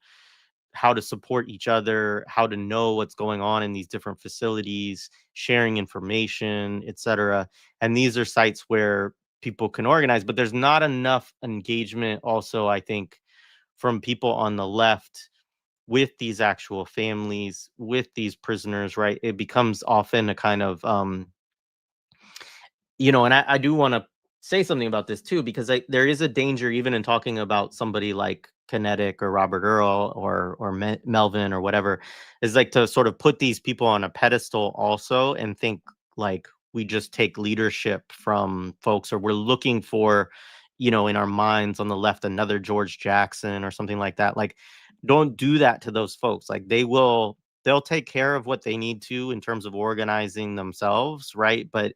how to support each other, how to know what's going on in these different facilities, sharing information, etc. And these are sites where people can organize, but there's not enough engagement also, I think, from people on the left with these actual families, with these prisoners, right? It becomes often a kind of and I do want to say something about this too, because there is a danger even in talking about somebody like Kinetik or Robert Earl or Melvin or whatever, is like to sort of put these people on a pedestal also and think like we just take leadership from folks, or we're looking for, in our minds on the left, another George Jackson or something like that. Like, don't do that to those folks. Like, they'll take care of what they need to in terms of organizing themselves, right? But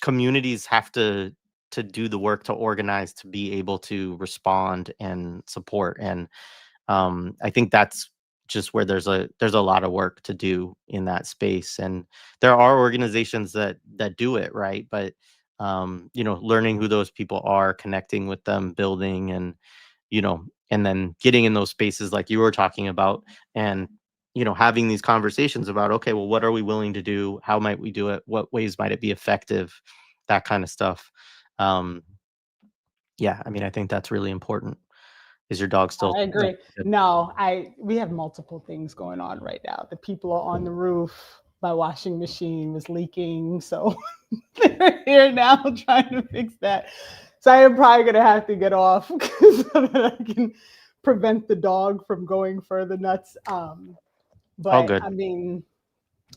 communities have to do the work to organize, to be able to respond and support. And I think that's just where there's a lot of work to do in that space. And there are organizations that do it, right? But learning who those people are, connecting with them, building, and then getting in those spaces like you were talking about, and having these conversations about, okay, well, what are we willing to do? How might we do it? What ways might it be effective? That kind of stuff. um yeah, I mean, I think that's really important. Is your dog still I no, agree. good. No, we have multiple things going on right now. The people are on the roof. My washing machine was leaking, so they're here now trying to fix that. So I am probably gonna have to get off so that I can prevent the dog from going further nuts. All But good. I mean,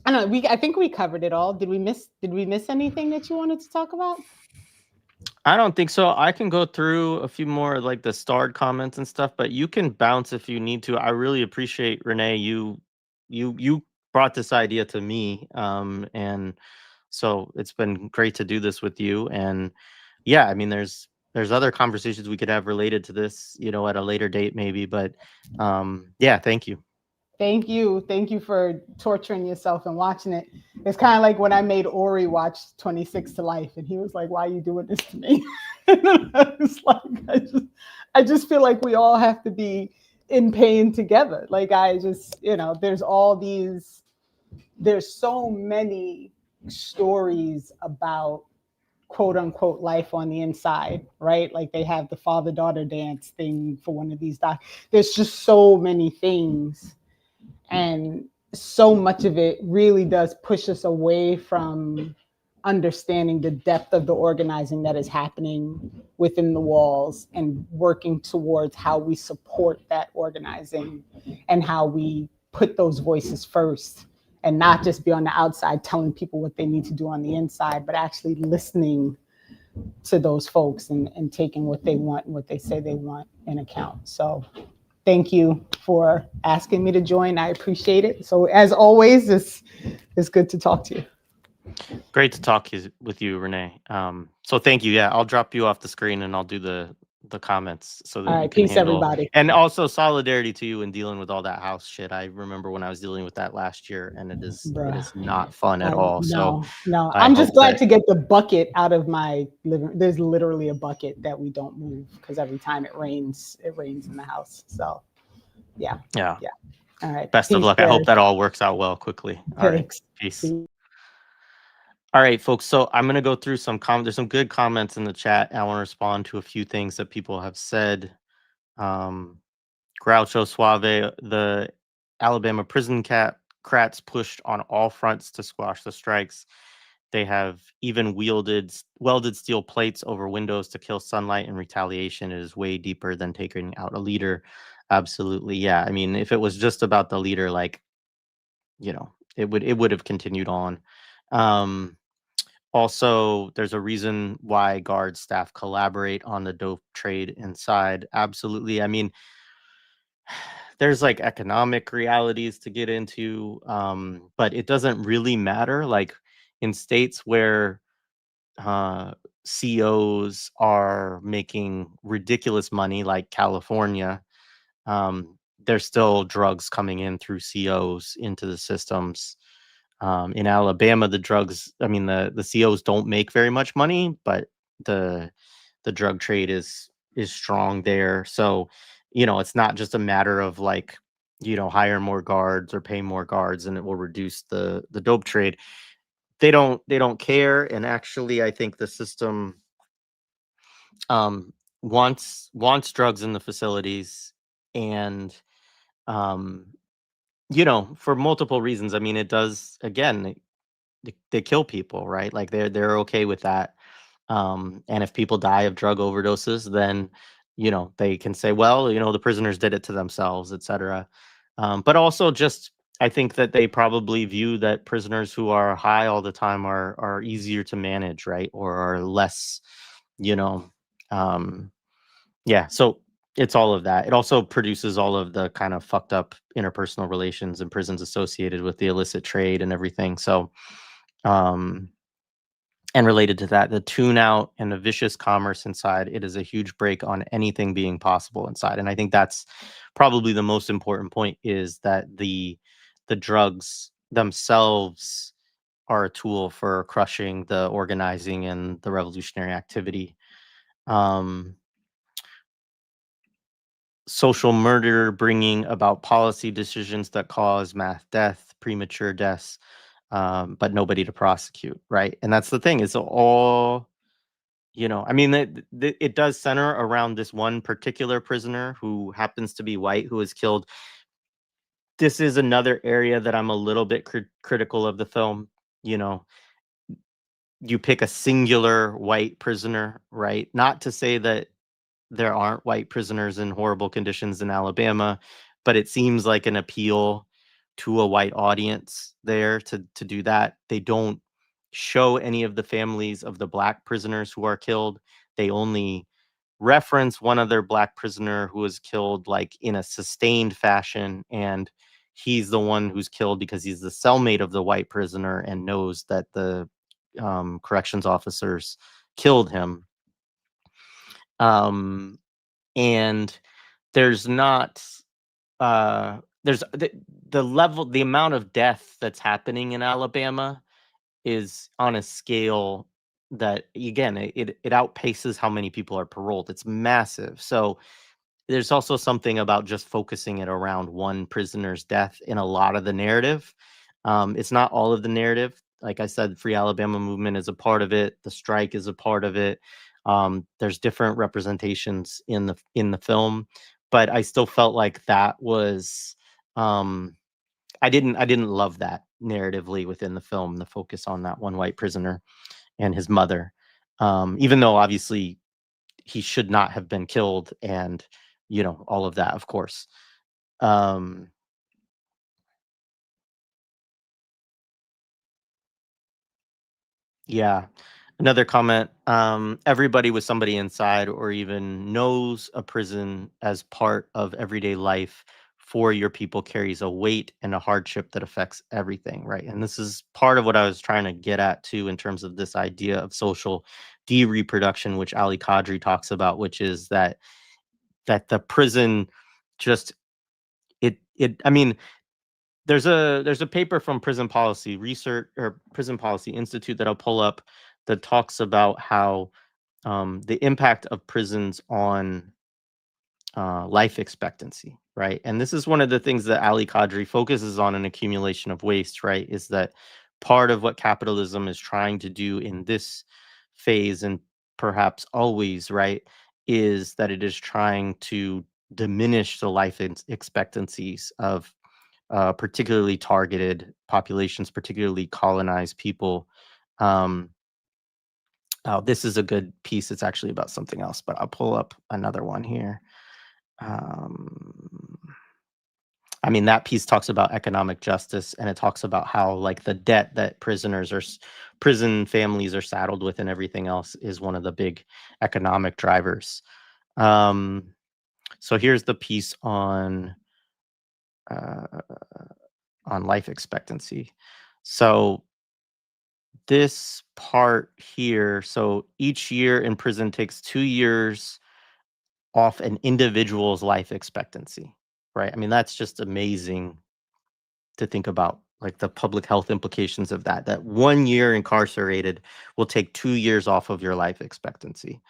I don't know. I think we covered it all. Did we miss anything that you wanted to talk about? I don't think so. I can go through a few more like the starred comments and stuff, but you can bounce if you need to. I really appreciate, Renee, you brought this idea to me. And so it's been great to do this with you. And yeah, I mean, there's other conversations we could have related to this, at a later date maybe. But yeah, thank you. Thank you. Thank you for torturing yourself and watching it. It's kind of like when I made Ori watch 26 to Life, and he was like, "Why are you doing this to me?" And I was like, I just feel like we all have to be in pain together. Like I just, there's so many stories about quote unquote life on the inside, right? Like they have the father daughter dance thing for one of these docs. There's just so many things, and so much of it really does push us away from understanding the depth of the organizing that is happening within the walls and working towards how we support that organizing and how we put those voices first, and not just be on the outside telling people what they need to do on the inside, but actually listening to those folks and taking what they want and what they say they want in account. So thank you for asking me to join. I appreciate it. So as always, it's good to talk to you. Great to talk with you, Renee. So thank you. Yeah, I'll drop you off the screen and I'll do the comments so All that you right. can Peace, handle. everybody. And also solidarity to you in dealing with all that house shit. I remember when I was dealing with that last year, and it Bruh. is not fun at all. So No. I I'm just hope glad that to get the bucket out of my living. There's literally a bucket that we don't move because every time it rains in the house. So yeah. yeah. Yeah. All right. Best of Peace, luck. I hope Gary. that all works out well quickly. All right. Thanks. Peace. See All right, folks. So I'm gonna go through there's some good comments in the chat. I want to respond to a few things that people have said. Um, Groucho Suave, the Alabama prison crats pushed on all fronts to squash the strikes. They have even welded steel plates over windows to kill sunlight in retaliation. It is way deeper than taking out a leader. Absolutely, yeah. I mean, if it was just about the leader, like, it would have continued on. Um, Also, there's a reason why guard staff collaborate on the dope trade inside. Absolutely. I mean, there's like economic realities to get into, but it doesn't really matter. Like in states where uh, COs are making ridiculous money, like California, there's still drugs coming in through COs into the systems. In Alabama, the COs don't make very much money, but the the drug trade is strong there. So, it's not just a matter of like, hire more guards or pay more guards and it will reduce the dope trade. They don't care. And actually, I think the system um wants drugs in the facilities, and um for multiple reasons. I mean, it does, again, they kill people, right? Like they're okay with that. And if people die of drug overdoses, then, they can say, well, the prisoners did it to themselves, etc. But also just, I think that they probably view that prisoners who are high all the time are easier to manage, right? Or are less, you know, um, yeah. So it's all of that. It also produces all of the kind of fucked up interpersonal relations in prisons associated with the illicit trade and everything. So, um, and related to that, the tune out and the vicious commerce inside, it is a huge break on anything being possible inside. And I think that's probably the most important point, is that the drugs themselves are a tool for crushing the organizing and the revolutionary activity. Um, Social murder bringing about policy decisions that cause mass death, premature deaths, but nobody to prosecute, right? And that's the thing. It's all, I mean, it does center around this one particular prisoner who happens to be white, who was killed. This is another area that I'm a little bit critical of the film. You know, you pick a singular white prisoner, right? Not to say that there aren't white prisoners in horrible conditions in Alabama, but it seems like an appeal to a white audience there to do that. They don't show any of the families of the black prisoners who are killed. They only reference one other black prisoner who was killed like in a sustained fashion, and he's the one who's killed because he's the cellmate of the white prisoner and knows that the corrections officers killed him. Um, and there's not there's the level, the amount of death that's happening in Alabama is on a scale that, again, it outpaces how many people are paroled. It's massive. So there's also something about just focusing it around one prisoner's death in a lot of the narrative. It's not all of the narrative. Like I said, Free Alabama movement is a part of it. The strike is a part of it. There's different representations in the film, but I still felt like that was, um, I didn't love that narratively within the film, the focus on that one white prisoner and his mother. Even though obviously he should not have been killed, and all of that, of course. Um, yeah. Another comment, everybody with somebody inside or even knows a prison as part of everyday life for your people carries a weight and a hardship that affects everything, right? And this is part of what I was trying to get at too, in terms of this idea of social de-reproduction, which Ali Kadri talks about, which is that the prison just, I mean, there's a paper from Prison Policy Research, or Prison Policy Institute, that I'll pull up, that talks about how, the impact of prisons on life expectancy, right? And this is one of the things that Ali Kadri focuses on, an accumulation of waste, right? Is that part of what capitalism is trying to do in this phase, and perhaps always, right, is that it is trying to diminish the life expectancies of particularly targeted populations, particularly colonized people. Um, oh, this is a good piece. It's actually about something else, but I'll pull up another one here. Um, I mean, that piece talks about economic justice, and it talks about how, like, the debt that prison families are saddled with and everything else is one of the big economic drivers. Um, so here's the piece uh, on life expectancy. So this part here, so each year in prison takes 2 years off an individual's life expectancy, right? I mean, that's just amazing to think about, like the public health implications of that 1 year incarcerated will take 2 years off of your life expectancy.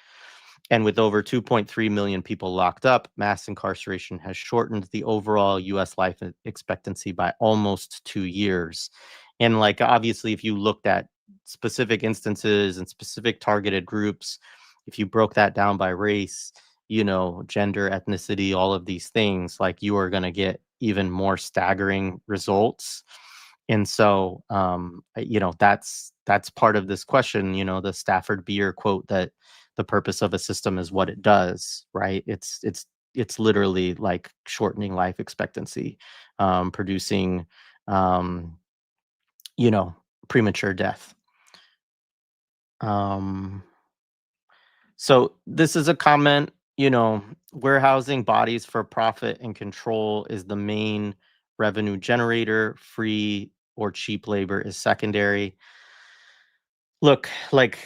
And with over 2.3 million people locked up, mass incarceration has shortened the overall US life expectancy by almost 2 years. And, like, obviously, if you looked at specific instances and specific targeted groups, if you broke that down by race, gender, ethnicity, all of these things, like, you are going to get even more staggering results. And so, that's part of this question. The Stafford Beer quote that the purpose of a system is what it does, right? It's literally like shortening life expectancy, producing, um, premature death. So this is a comment, warehousing bodies for profit and control is the main revenue generator. Free or cheap labor is secondary. Look, like,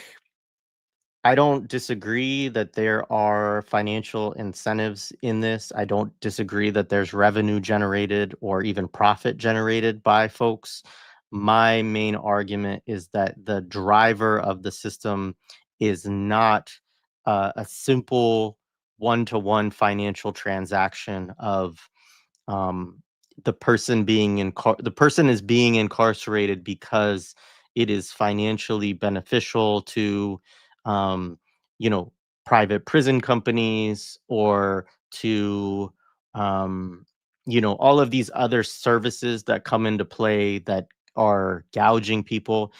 I don't disagree that there are financial incentives in this. I don't disagree that there's revenue generated or even profit generated by folks. My main argument is that the driver of the system is not a simple one-to-one financial transaction of, um, the person is being incarcerated because it is financially beneficial to, um, you know, private prison companies, or to, all of these other services that come into play that are gouging people.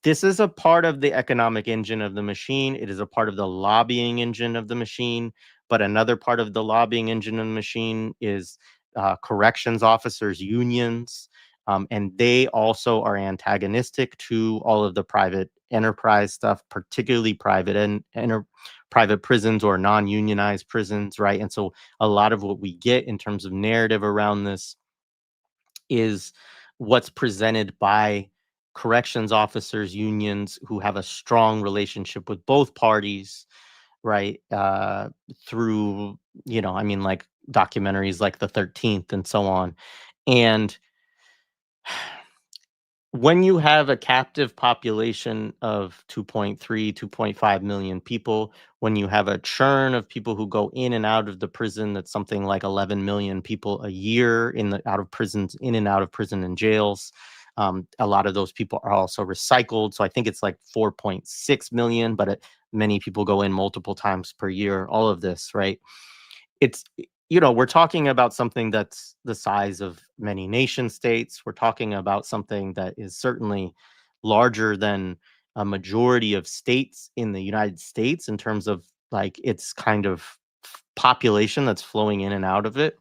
This is a part of the economic engine of the machine. It is a part of the lobbying engine of the machine. But another part of the lobbying engine of the machine is corrections officers' unions. And they also are antagonistic to all of the private enterprise stuff, particularly private prisons or non-unionized prisons, right? And so a lot of what we get in terms of narrative around this is what's presented by corrections officers unions who have a strong relationship with both parties, right? Through, like documentaries like The 13th and so on. And when you have a captive population of 2.3, 2.5 million people, when you have a churn of people who go in and out of the prison, that's something like 11 million people a year in and out of prison and jails. A lot of those people are also recycled. So I think it's like 4.6 million, but many people go in multiple times per year. All of this, right? It's, we're talking about something that's the size of many nation states. We're talking about something that is certainly larger than a majority of states in the United States in terms of like its kind of population that's flowing in and out of it.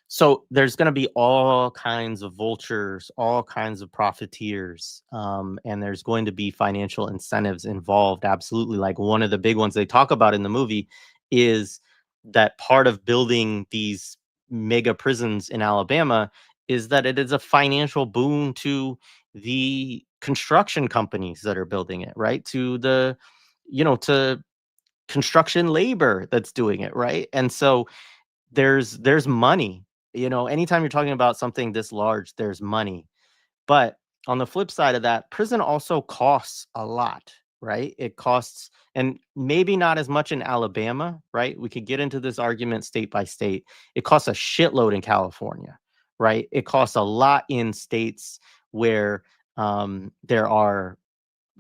So there's going to be all kinds of vultures, all kinds of profiteers, and there's going to be financial incentives involved. Absolutely. Like one of the big ones they talk about in the movie is that part of building these mega prisons in Alabama is that it is a financial boon to the construction companies that are building it, right? To construction labor that's doing it, right? And so there's money. Anytime you're talking about something this large, there's money. But on the flip side of that, prison also costs a lot, right? It costs, and maybe not as much in Alabama, right? We could get into this argument state by state. It costs a shitload in California, right? It costs a lot in states where there are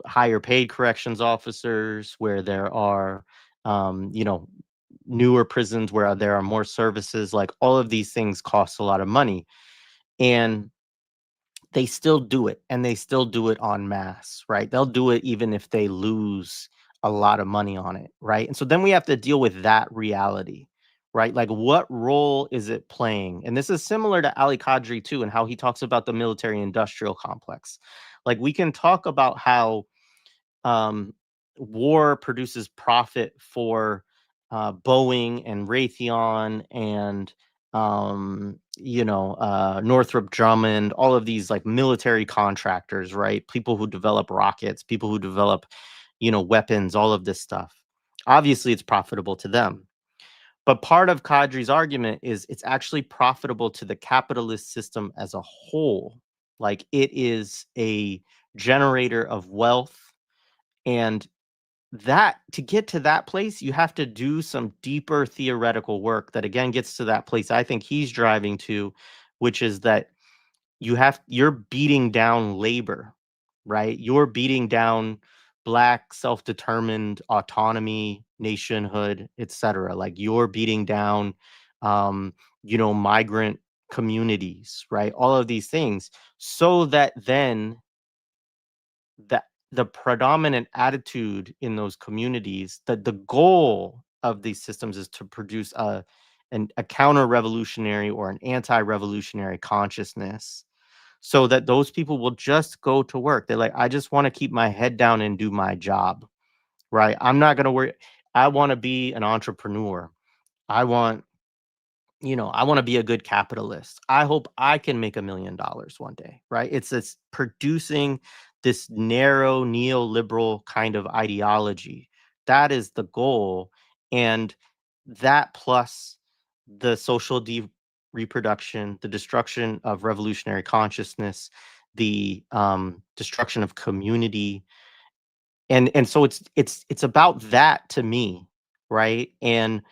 higher paid corrections officers, where there are, um, you know, newer prisons where there are more services. Like all of these things cost a lot of money, and they still do it, and they still do it en masse, right? They'll do it even if they lose a lot of money on it, right? And so then we have to deal with that reality, right? Like what role is it playing? And this is similar to Ali Kadri too, and how he talks about the military industrial complex. Like we can talk about how um, war produces profit for Boeing and Raytheon and Northrop Grumman, all of these like military contractors, right? People who develop rockets, people who develop, weapons, all of this stuff. Obviously, it's profitable to them. But part of Kadri's argument is it's actually profitable to the capitalist system as a whole. Like it is a generator of wealth, and that to get to that place, you have to do some deeper theoretical work that again gets to that place I think he's driving to, which is that you're beating down labor, right? You're beating down Black self-determined autonomy, nationhood, etc. Like you're beating down, migrant communities, right? All of these things, so that then that the predominant attitude in those communities, that the goal of these systems is to produce a counter-revolutionary or an anti-revolutionary consciousness, so that those people will just go to work. They're like, I just want to keep my head down and do my job, right? I'm not going to worry. I want to be an entrepreneur. I want, I want to be a good capitalist. I hope I can make $1 million one day, right? It's this producing this narrow neoliberal kind of ideology. That is the goal. And that plus the social reproduction, the destruction of revolutionary consciousness, the destruction of community. And so it's about that to me, right? And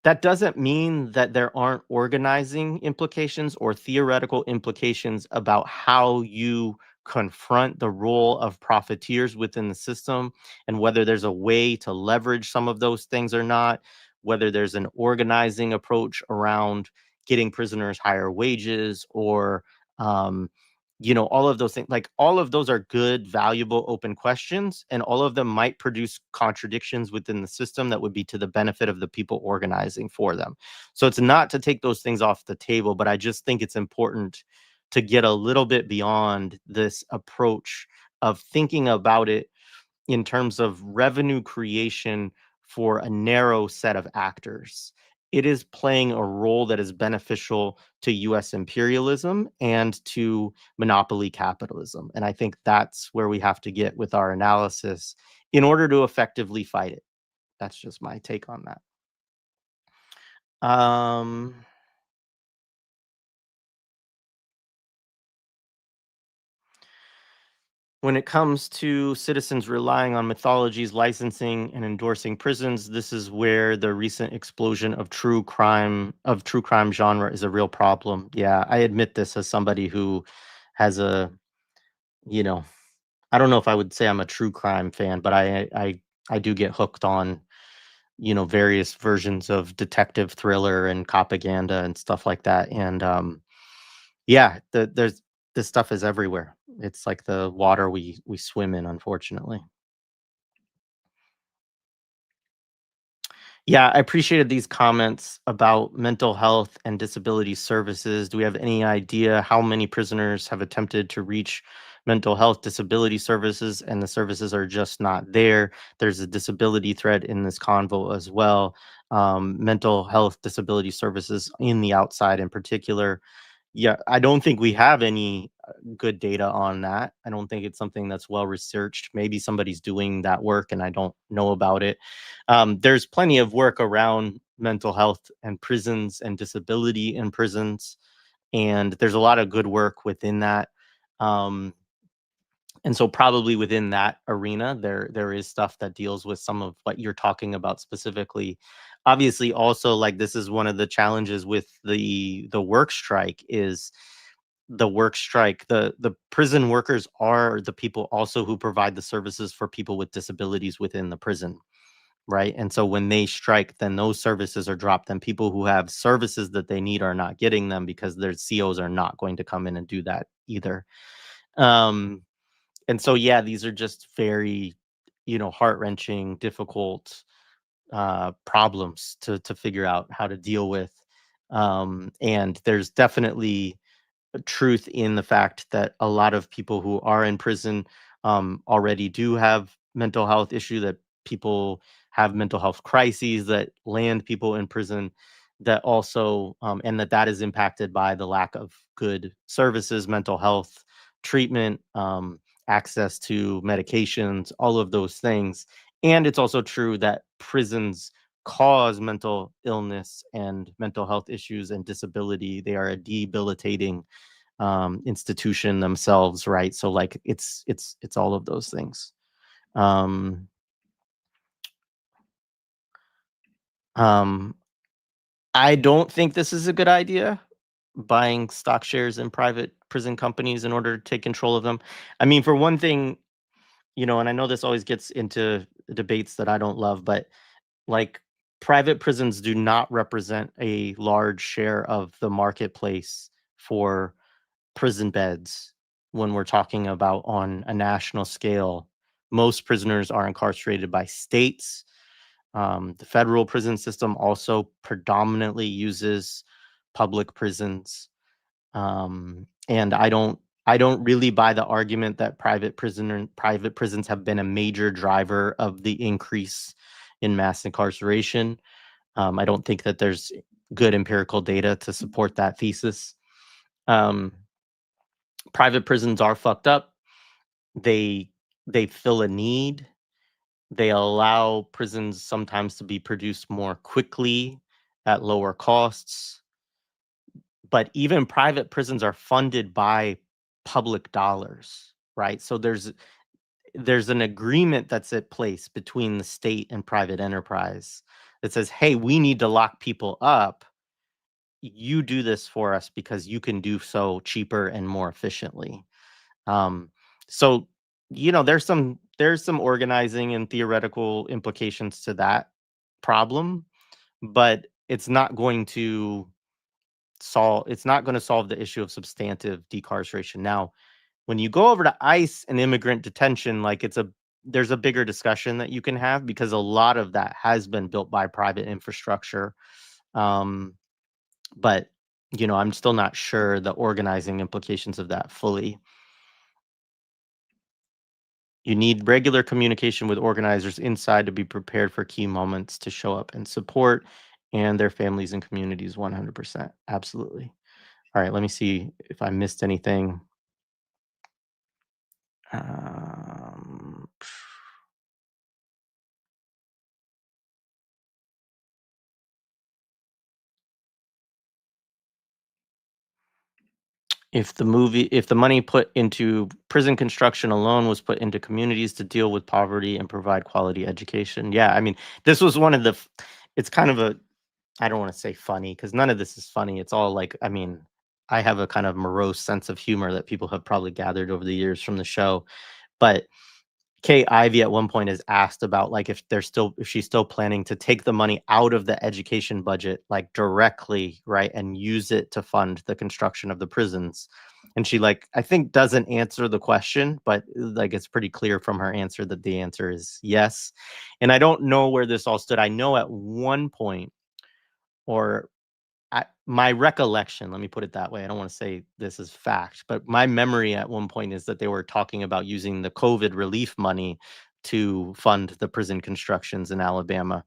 that doesn't mean that there aren't organizing implications or theoretical implications about how you confront the role of profiteers within the system, and whether there's a way to leverage some of those things or not, whether there's an organizing approach around getting prisoners higher wages, or um, all of those things. Like, all of those are good, valuable, open questions, and all of them might produce contradictions within the system that would be to the benefit of the people organizing for them. So it's not to take those things off the table, but I just think it's important to get a little bit beyond this approach of thinking about it in terms of revenue creation for a narrow set of actors. It is playing a role that is beneficial to US imperialism and to monopoly capitalism. And I think that's where we have to get with our analysis in order to effectively fight it. That's just my take on that. Um, When it comes to citizens relying on mythologies, licensing, and endorsing prisons, this is where the recent explosion of true crime genre is a real problem. Yeah, I admit this as somebody who has you know, I don't know if I would say I'm a true crime fan, but I do get hooked on, various versions of detective thriller and propaganda and stuff like that. And yeah, there's this stuff is everywhere. It's like the water we swim in, unfortunately. Yeah, I appreciated these comments about mental health and disability services. Do we have any idea how many prisoners have attempted to reach mental health disability services and the services are just not there? There's a disability thread in this convo as well. Mental health disability services in the outside in particular. Yeah, I don't think we have any good data on that. I don't think it's something that's well researched. Maybe somebody's doing that work and I don't know about it. There's plenty of work around mental health and prisons and disability in prisons, and there's a lot of good work within that. Um, and so probably within that arena, there is stuff that deals with some of what you're talking about specifically. Obviously, also, like, this is one of the challenges with the work strike is the work strike. The prison workers are the people also who provide the services for people with disabilities within the prison, right? And so when they strike, then those services are dropped. Then people who have services that they need are not getting them because their COs are not going to come in and do that either. Um, and so, yeah, these are just very, heart-wrenching, difficult problems to figure out how to deal with. And there's definitely truth in the fact that a lot of people who are in prison already do have mental health issue, that people have mental health crises that land people in prison, that also and that is impacted by the lack of good services, mental health treatment, access to medications, all of those things. And it's also true that prisons cause mental illness and mental health issues and disability. They are a debilitating institution themselves, right? So, like, it's all of those things. Um, um, I don't think this is a good idea, buying stock shares in private prison companies in order to take control of them. I mean, for one thing, and I know this always gets into debates that I don't love, but, like, private prisons do not represent a large share of the marketplace for prison beds when we're talking about on a national scale. Most prisoners are incarcerated by states. The federal prison system also predominantly uses public prisons. And I don't really buy the argument that private prisons have been a major driver of the increase in mass incarceration. I don't think that there's good empirical data to support that thesis. Um, Private prisons are fucked up. They they fill a need. They allow prisons sometimes to be produced more quickly at lower costs. But even private prisons are funded by public dollars, right? So there's an agreement that's at place between the state and private enterprise that says, "Hey, we need to lock people up. You do this for us because you can do so cheaper and more efficiently." Um, so there's some organizing and theoretical implications to that problem, but it's not going to solve the issue of substantive decarceration. Now, when you go over to ICE and immigrant detention, like there's a bigger discussion that you can have because a lot of that has been built by private infrastructure. Um, but I'm still not sure the organizing implications of that fully. You need regular communication with organizers inside to be prepared for key moments to show up and support and their families and communities 100%. Absolutely. All right, let me see if I missed anything. Um, if the money put into prison construction alone was put into communities to deal with poverty and provide quality education. Yeah, I mean, this was one of it's kind of I don't want to say funny because none of this is funny. It's all like, I mean, I have a kind of morose sense of humor that people have probably gathered over the years from the show. But Kay Ivey at one point is asked about like if she's still planning to take the money out of the education budget like directly, right, and use it to fund the construction of the prisons. And she like I think doesn't answer the question, but like it's pretty clear from her answer that the answer is yes. And I don't know where this all stood. I know at one point, or my recollection, let me put it that way. I don't want to say this is fact, but my memory at one point is that they were talking about using the COVID relief money to fund the prison constructions in Alabama.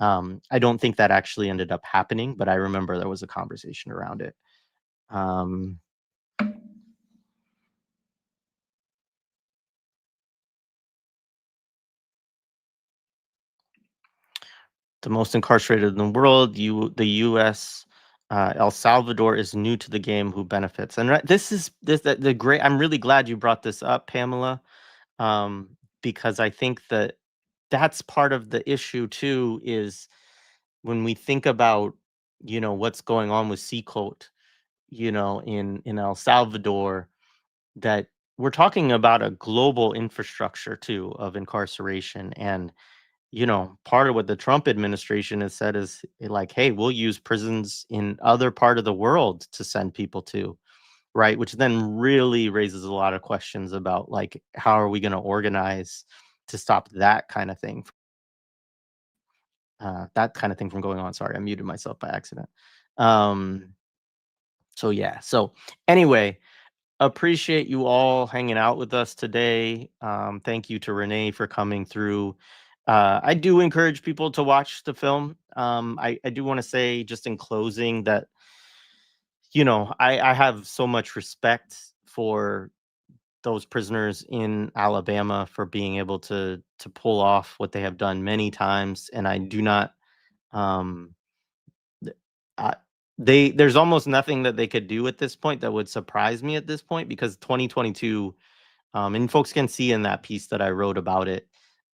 I don't think that actually ended up happening, but I remember there was a conversation around it. Um, the most incarcerated in the world, the U.S. El Salvador is new to the game. Who benefits? And this is the great. I'm really glad you brought this up, Pamela, um, because I think that that's part of the issue too. Is when we think about what's going on with Seacoast, in El Salvador, that we're talking about a global infrastructure too of incarceration. And part of what the Trump administration has said is like, hey, we'll use prisons in other part of the world to send people to, right? Which then really raises a lot of questions about like, how are we going to organize to stop that kind of thing from going on. Sorry, I muted myself by accident. Um, so yeah. So anyway, appreciate you all hanging out with us today. Thank you to Renee for coming through. I do encourage people to watch the film. I do want to say just in closing that, I have so much respect for those prisoners in Alabama for being able to pull off what they have done many times. And I do not, um, th- I, there's almost nothing that they could do at this point that would surprise me at this point because 2022. And folks can see in that piece that I wrote about it,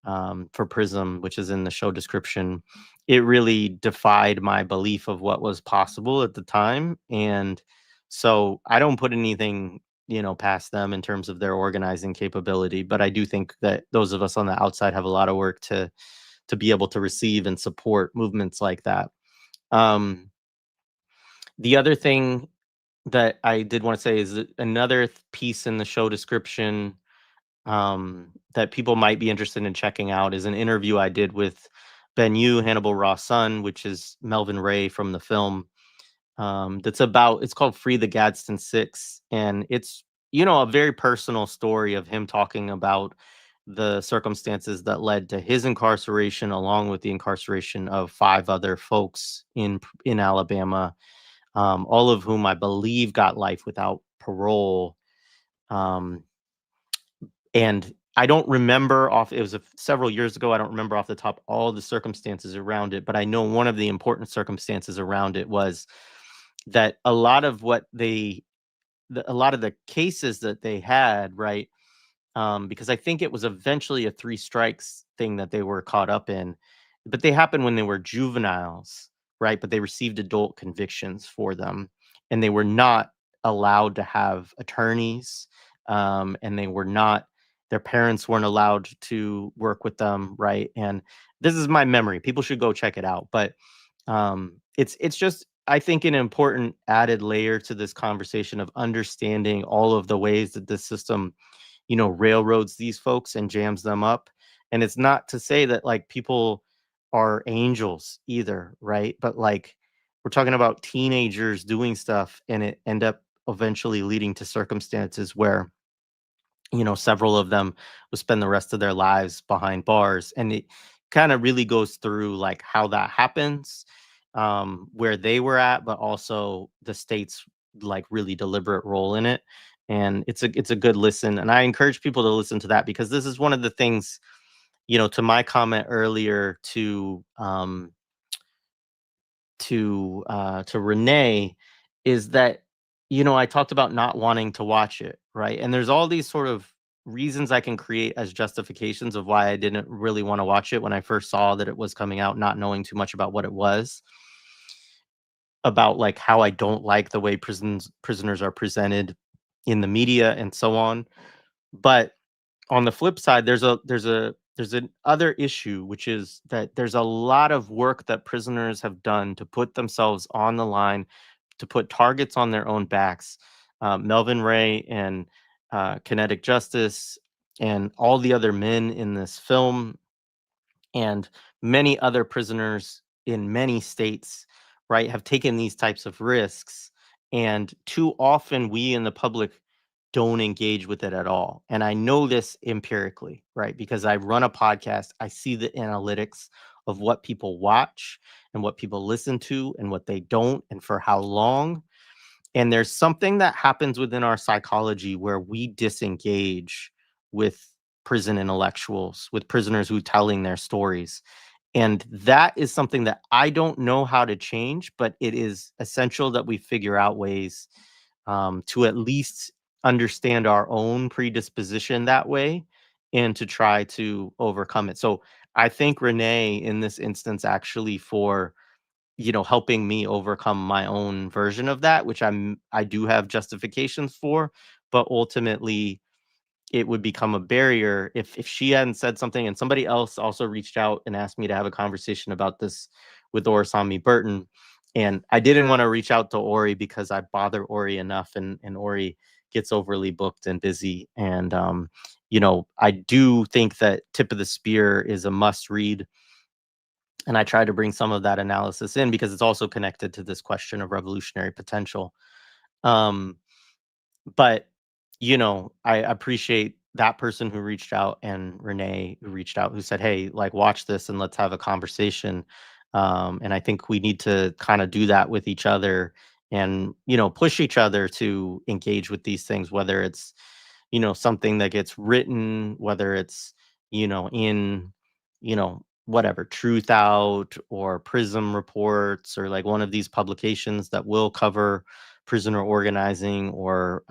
for Prism, which is in the show description, it really defied my belief of what was possible at the time. And so I don't put anything, past them in terms of their organizing capability. But I do think that those of us on the outside have a lot of work to to be able to receive and support movements like that. Um, the other thing that I did want to say is that another piece in the show description that people might be interested in checking out is an interview I did with Bennu Hannibal Ra Sun, which is Melvin Ray from the film. It's called Free the Gadsden Six, and it's, a very personal story of him talking about the circumstances that led to his incarceration, along with the incarceration of 5 other folks in Alabama, all of whom I believe got life without parole. Um, and I don't remember it was several years ago. I don't remember off the top all the circumstances around it, but I know one of the important circumstances around it was that a lot of the cases that they had, right? Because I think it was eventually a 3 strikes thing that they were caught up in, but they happened when they were juveniles, right? But they received adult convictions for them, and they were not allowed to have attorneys, and their parents weren't allowed to work with them, right? And this is my memory. People should go check it out, but it's just, I think, an important added layer to this conversation of understanding all of the ways that this system, railroads these folks and jams them up. And it's not to say that like people are angels either, right? But like we're talking about teenagers doing stuff and it end up eventually leading to circumstances where, several of them will spend the rest of their lives behind bars. And it kind of really goes through like how that happens, where they were at, but also the state's like really deliberate role in it. And it's a good listen. And I encourage people to listen to that because this is one of the things, to my comment earlier to Renee, is that, I talked about not wanting to watch it, right? And there's all these sort of reasons I can create as justifications of why I didn't really want to watch it when I first saw that it was coming out, not knowing too much about what it was, about like how I don't like the way prisoners are presented in the media and so on. But on the flip side, there's an other issue, which is that there's a lot of work that prisoners have done to put themselves on the line, to put targets on their own backs. Melvin Ray and Kinetik Justice and all the other men in this film and many other prisoners in many states, right, have taken these types of risks. And too often we in the public don't engage with it at all. And I know this empirically, right? Because I run a podcast, I see the analytics of what people watch and what people listen to and what they don't and for how long. And there's something that happens within our psychology where we disengage with prison intellectuals, with prisoners who telling their stories. And that is something that I don't know how to change, but it is essential that we figure out ways to at least understand our own predisposition that way and to try to overcome it. So I think Renee in this instance actually for helping me overcome my own version of that, which I do have justifications for, but ultimately it would become a barrier if she hadn't said something and somebody else also reached out and asked me to have a conversation about this with Orasami Burton. And I didn't want to reach out to Ori because I bother Ori enough and Ori gets overly booked and busy. And, I do think that Tip of the Spear is a must read. And I try to bring some of that analysis in because it's also connected to this question of revolutionary potential. Um, but, I appreciate that person who reached out and Renee who reached out, who said, hey, like, watch this and let's have a conversation. And I think we need to kind of do that with each other and, push each other to engage with these things, whether it's, something that gets written, whether it's, in, whatever, Truth Out or Prism Reports or like one of these publications that will cover prisoner organizing or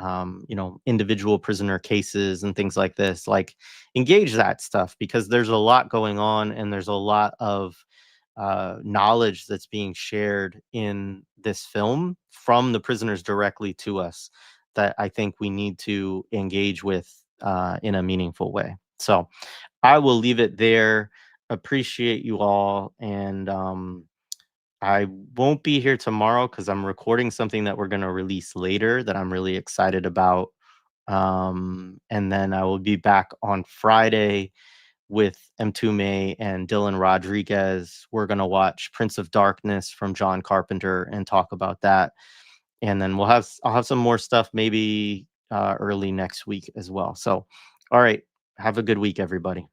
individual prisoner cases and things like this. Like, engage that stuff because there's a lot going on and there's a lot of knowledge that's being shared in this film from the prisoners directly to us that I think we need to engage with in a meaningful way. So I will leave it there. appreciate you all. And I won't be here tomorrow because I'm recording something that we're going to release later that I'm really excited about. And then I will be back on Friday with Mtume and Dylan Rodriguez. We're going to watch Prince of Darkness from John Carpenter and talk about that. And then I'll have some more stuff maybe early next week as well. So, all right. Have a good week, everybody.